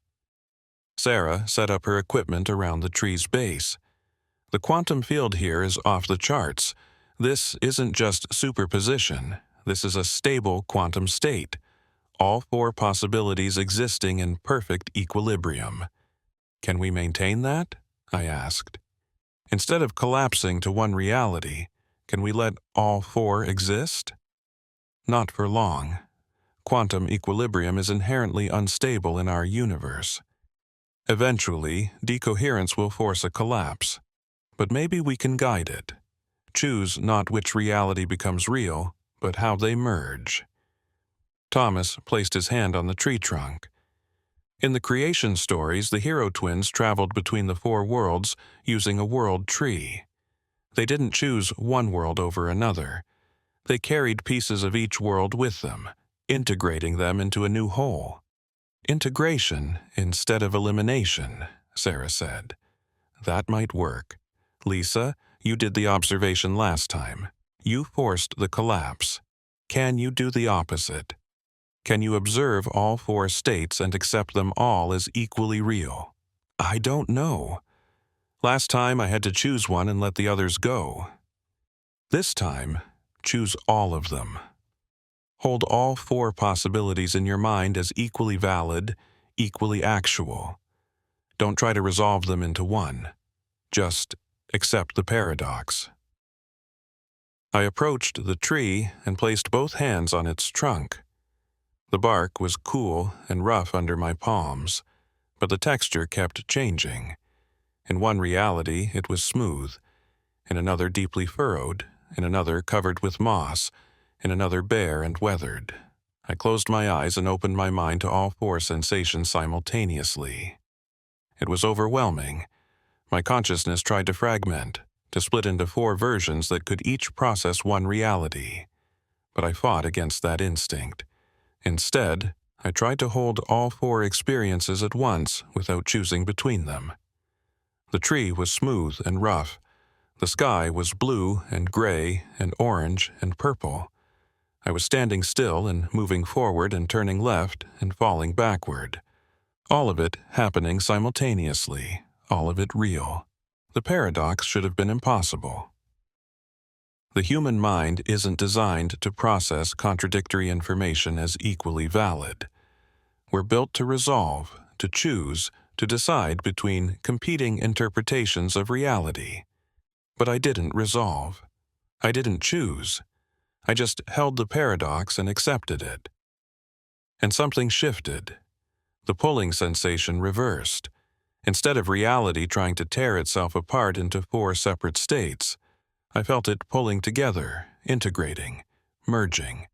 A: Sarah set up her equipment around the tree's base. "The quantum field here is off the charts. This isn't just superposition. This is a stable quantum state, all 4 possibilities existing in perfect equilibrium. Can we maintain that?" I asked. "Instead of collapsing to one reality, can we let all 4 exist?" "Not for long. Quantum equilibrium is inherently unstable in our universe. Eventually, decoherence will force a collapse. But maybe we can guide it. Choose not which reality becomes real, but how they merge." Thomas placed his hand on the tree trunk. In the creation stories, the hero twins traveled between the 4 worlds using a world tree. They didn't choose one world over another. They carried pieces of each world with them, integrating them into a new whole. Integration instead of elimination, Sarah said. That might work. Lisa, you did the observation last time. You forced the collapse. Can you do the opposite? Can you observe all 4 states and accept them all as equally real? I don't know. Last time I had to choose one and let the others go. This time, choose all of them. Hold all 4 possibilities in your mind as equally valid, equally actual. Don't try to resolve them into one. Just accept the paradox. I approached the tree and placed both hands on its trunk. The bark was cool and rough under my palms, but the texture kept changing. In one reality, it was smooth. In another, deeply furrowed. In another, covered with moss. In another, bare and weathered. I closed my eyes and opened my mind to all 4 sensations simultaneously. It was overwhelming. My consciousness tried to fragment, to split into 4 versions that could each process one reality. But I fought against that instinct. Instead, I tried to hold all 4 experiences at once without choosing between them. The tree was smooth and rough. The sky was blue and gray and orange and purple. I was standing still and moving forward and turning left and falling backward. All of it happening simultaneously, all of it real. The paradox should have been impossible. The human mind isn't designed to process contradictory information as equally valid. We're built to resolve, to choose, to decide between competing interpretations of reality. But I didn't resolve. I didn't choose. I just held the paradox and accepted it. And something shifted. The pulling sensation reversed. Instead of reality trying to tear itself apart into 4 separate states, I felt it pulling together, integrating, merging,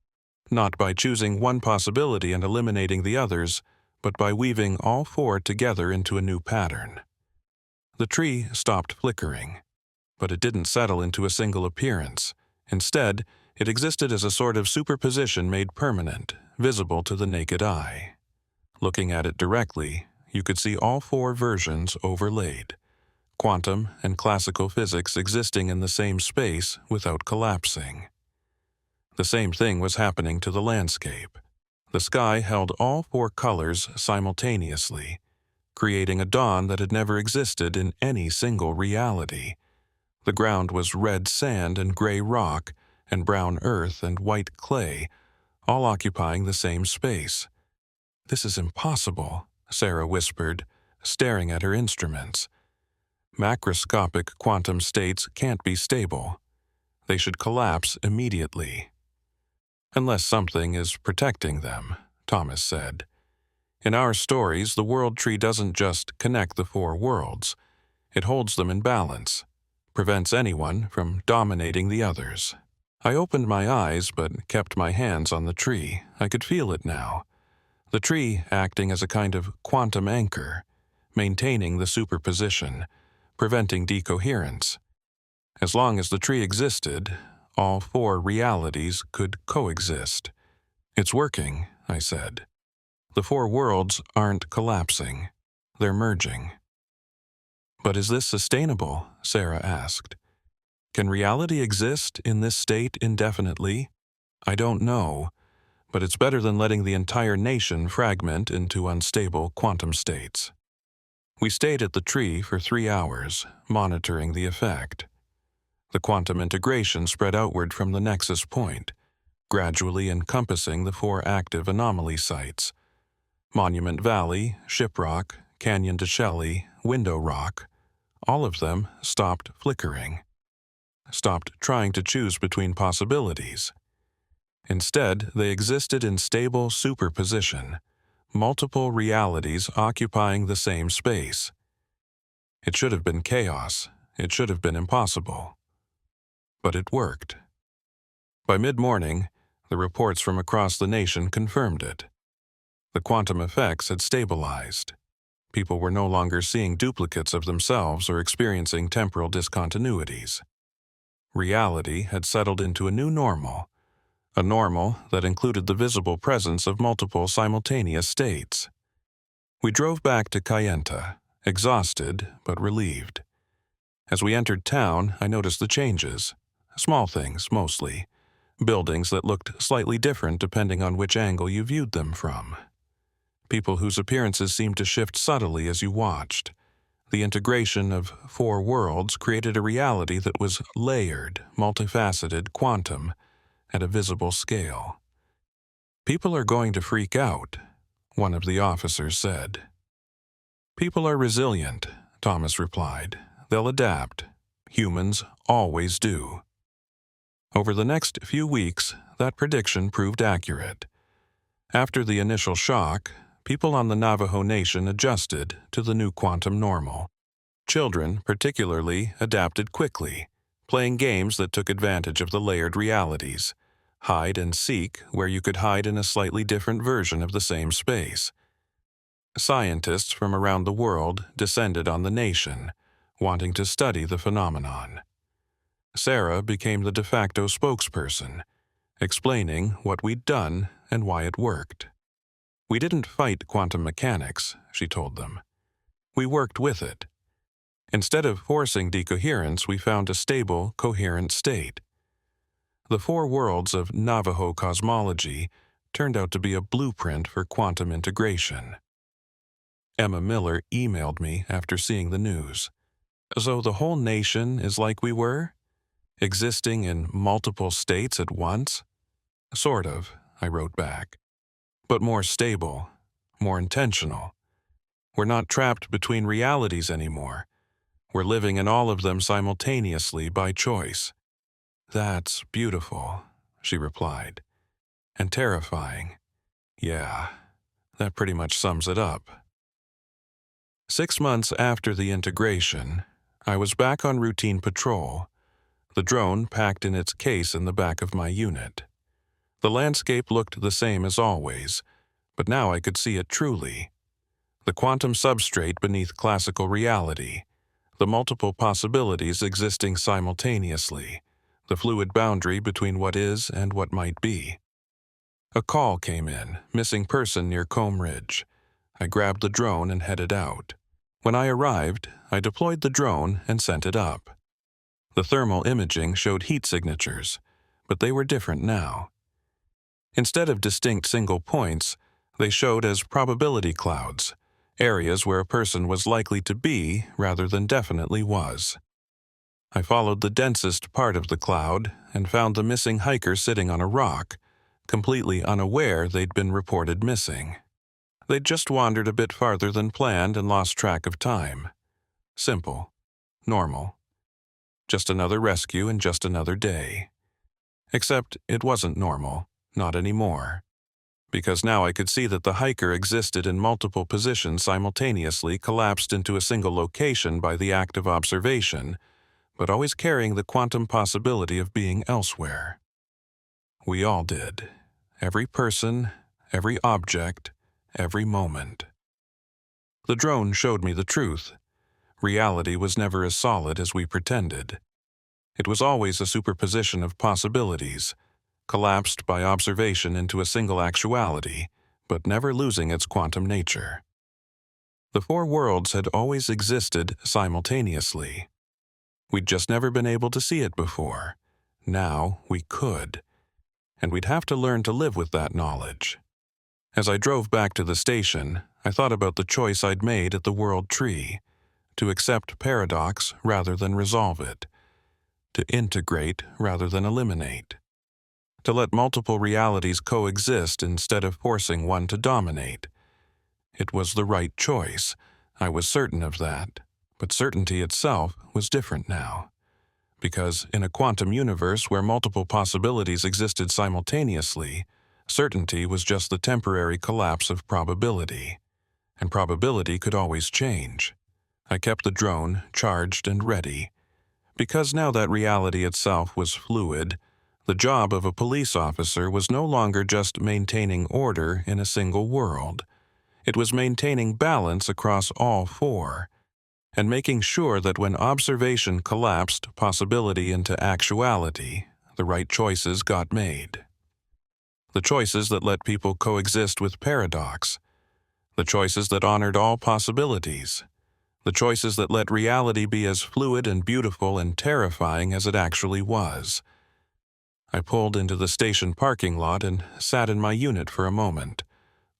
A: not by choosing one possibility and eliminating the others, but by weaving all 4 together into a new pattern. The tree stopped flickering, but it didn't settle into a single appearance. Instead, it existed as a sort of superposition made permanent, visible to the naked eye. Looking at it directly, you could see all 4 versions overlaid. Quantum and classical physics existing in the same space without collapsing. The same thing was happening to the landscape. The sky held all 4 colors simultaneously, creating a dawn that had never existed in any single reality. The ground was red sand and gray rock, and brown earth and white clay, all occupying the same space. "This is impossible," Sarah whispered, staring at her instruments. "Macroscopic quantum states can't be stable. They should collapse immediately." "Unless something is protecting them," Thomas said. "In our stories, the world tree doesn't just connect the 4 worlds. It holds them in balance, prevents anyone from dominating the others." I opened my eyes but kept my hands on the tree. I could feel it now. The tree acting as a kind of quantum anchor, maintaining the superposition, preventing decoherence. As long as the tree existed, all 4 realities could coexist. "It's working," I said. "The 4 worlds aren't collapsing. They're merging." "But is this sustainable?" Sarah asked. "Can reality exist in this state indefinitely? I don't know, but it's better than letting the entire nation fragment into unstable quantum states." We stayed at the tree for 3 hours, monitoring the effect. The quantum integration spread outward from the nexus point, gradually encompassing the 4 active anomaly sites: Monument Valley, Shiprock, Canyon to Chelly, Window Rock. All of them stopped flickering, stopped trying to choose between possibilities. Instead, they existed in stable superposition, multiple realities occupying the same space. It should have been chaos. It should have been impossible. But it worked. By mid-morning, the reports from across the nation confirmed it. The quantum effects had stabilized. People were no longer seeing duplicates of themselves or experiencing temporal discontinuities. Reality had settled into a new normal, a normal that included the visible presence of multiple simultaneous states. We drove back to Kayenta, exhausted but relieved. As we entered town, I noticed the changes. Small things, mostly. Buildings that looked slightly different depending on which angle you viewed them from. People whose appearances seemed to shift subtly as you watched. The integration of 4 worlds created a reality that was layered, multifaceted, quantum, at a visible scale. "People are going to freak out," one of the officers said. "People are resilient," Thomas replied. "They'll adapt. Humans always do." Over the next few weeks, that prediction proved accurate. After the initial shock, people on the Navajo Nation adjusted to the new quantum normal. Children, particularly, adapted quickly, playing games that took advantage of the layered realities. Hide and seek, where you could hide in a slightly different version of the same space. Scientists from around the world descended on the nation, wanting to study the phenomenon. Sarah became the de facto spokesperson, explaining what we'd done and why it worked. "We didn't fight quantum mechanics," she told them. "We worked with it. Instead of forcing decoherence, we found a stable, coherent state." The 4 worlds of Navajo cosmology turned out to be a blueprint for quantum integration. Emma Miller emailed me after seeing the news. "So the whole nation is like we were? Existing in multiple states at once?" "Sort of," I wrote back. "But more stable, more intentional. We're not trapped between realities anymore. We're living in all of them simultaneously by choice." "That's beautiful," she replied. "And terrifying. Yeah, that pretty much sums it up." 6 months after the integration, I was back on routine patrol, the drone packed in its case in the back of my unit. The landscape looked the same as always, but now I could see it truly. The quantum substrate beneath classical reality, the multiple possibilities existing simultaneously, the fluid boundary between what is and what might be. A call came in, missing person near Combe Ridge. I grabbed the drone and headed out. When I arrived, I deployed the drone and sent it up. The thermal imaging showed heat signatures, but they were different now. Instead of distinct single points, they showed as probability clouds, areas where a person was likely to be rather than definitely was. I followed the densest part of the cloud and found the missing hiker sitting on a rock, completely unaware they'd been reported missing. They'd just wandered a bit farther than planned and lost track of time. Simple. Normal. Just another rescue and just another day. Except it wasn't normal, not anymore. Because now I could see that the hiker existed in multiple positions simultaneously, collapsed into a single location by the act of observation, but always carrying the quantum possibility of being elsewhere. We all did. Every person, every object, every moment. The drone showed me the truth. Reality was never as solid as we pretended. It was always a superposition of possibilities, collapsed by observation into a single actuality, but never losing its quantum nature. The 4 worlds had always existed simultaneously. We'd just never been able to see it before. Now we could. And we'd have to learn to live with that knowledge. As I drove back to the station, I thought about the choice I'd made at the World Tree, to accept paradox rather than resolve it, to integrate rather than eliminate, to let multiple realities coexist instead of forcing one to dominate. It was the right choice. I was certain of that, but certainty itself was different now. Because in a quantum universe where multiple possibilities existed simultaneously, certainty was just the temporary collapse of probability, and probability could always change. I kept the drone charged and ready. Because now that reality itself was fluid, the job of a police officer was no longer just maintaining order in a single world. It was maintaining balance across all 4, and making sure that when observation collapsed possibility into actuality, the right choices got made. The choices that let people coexist with paradox. The choices that honored all possibilities. The choices that let reality be as fluid and beautiful and terrifying as it actually was. I pulled into the station parking lot and sat in my unit for a moment,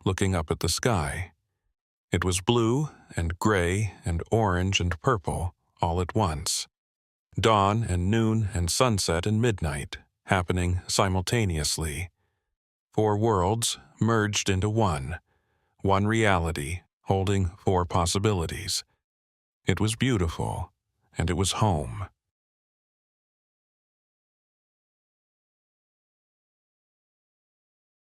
A: looking up at the sky. It was blue and gray and orange and purple all at once. Dawn and noon and sunset and midnight happening simultaneously. 4 worlds merged into one reality holding 4 possibilities. It was beautiful, and it was home.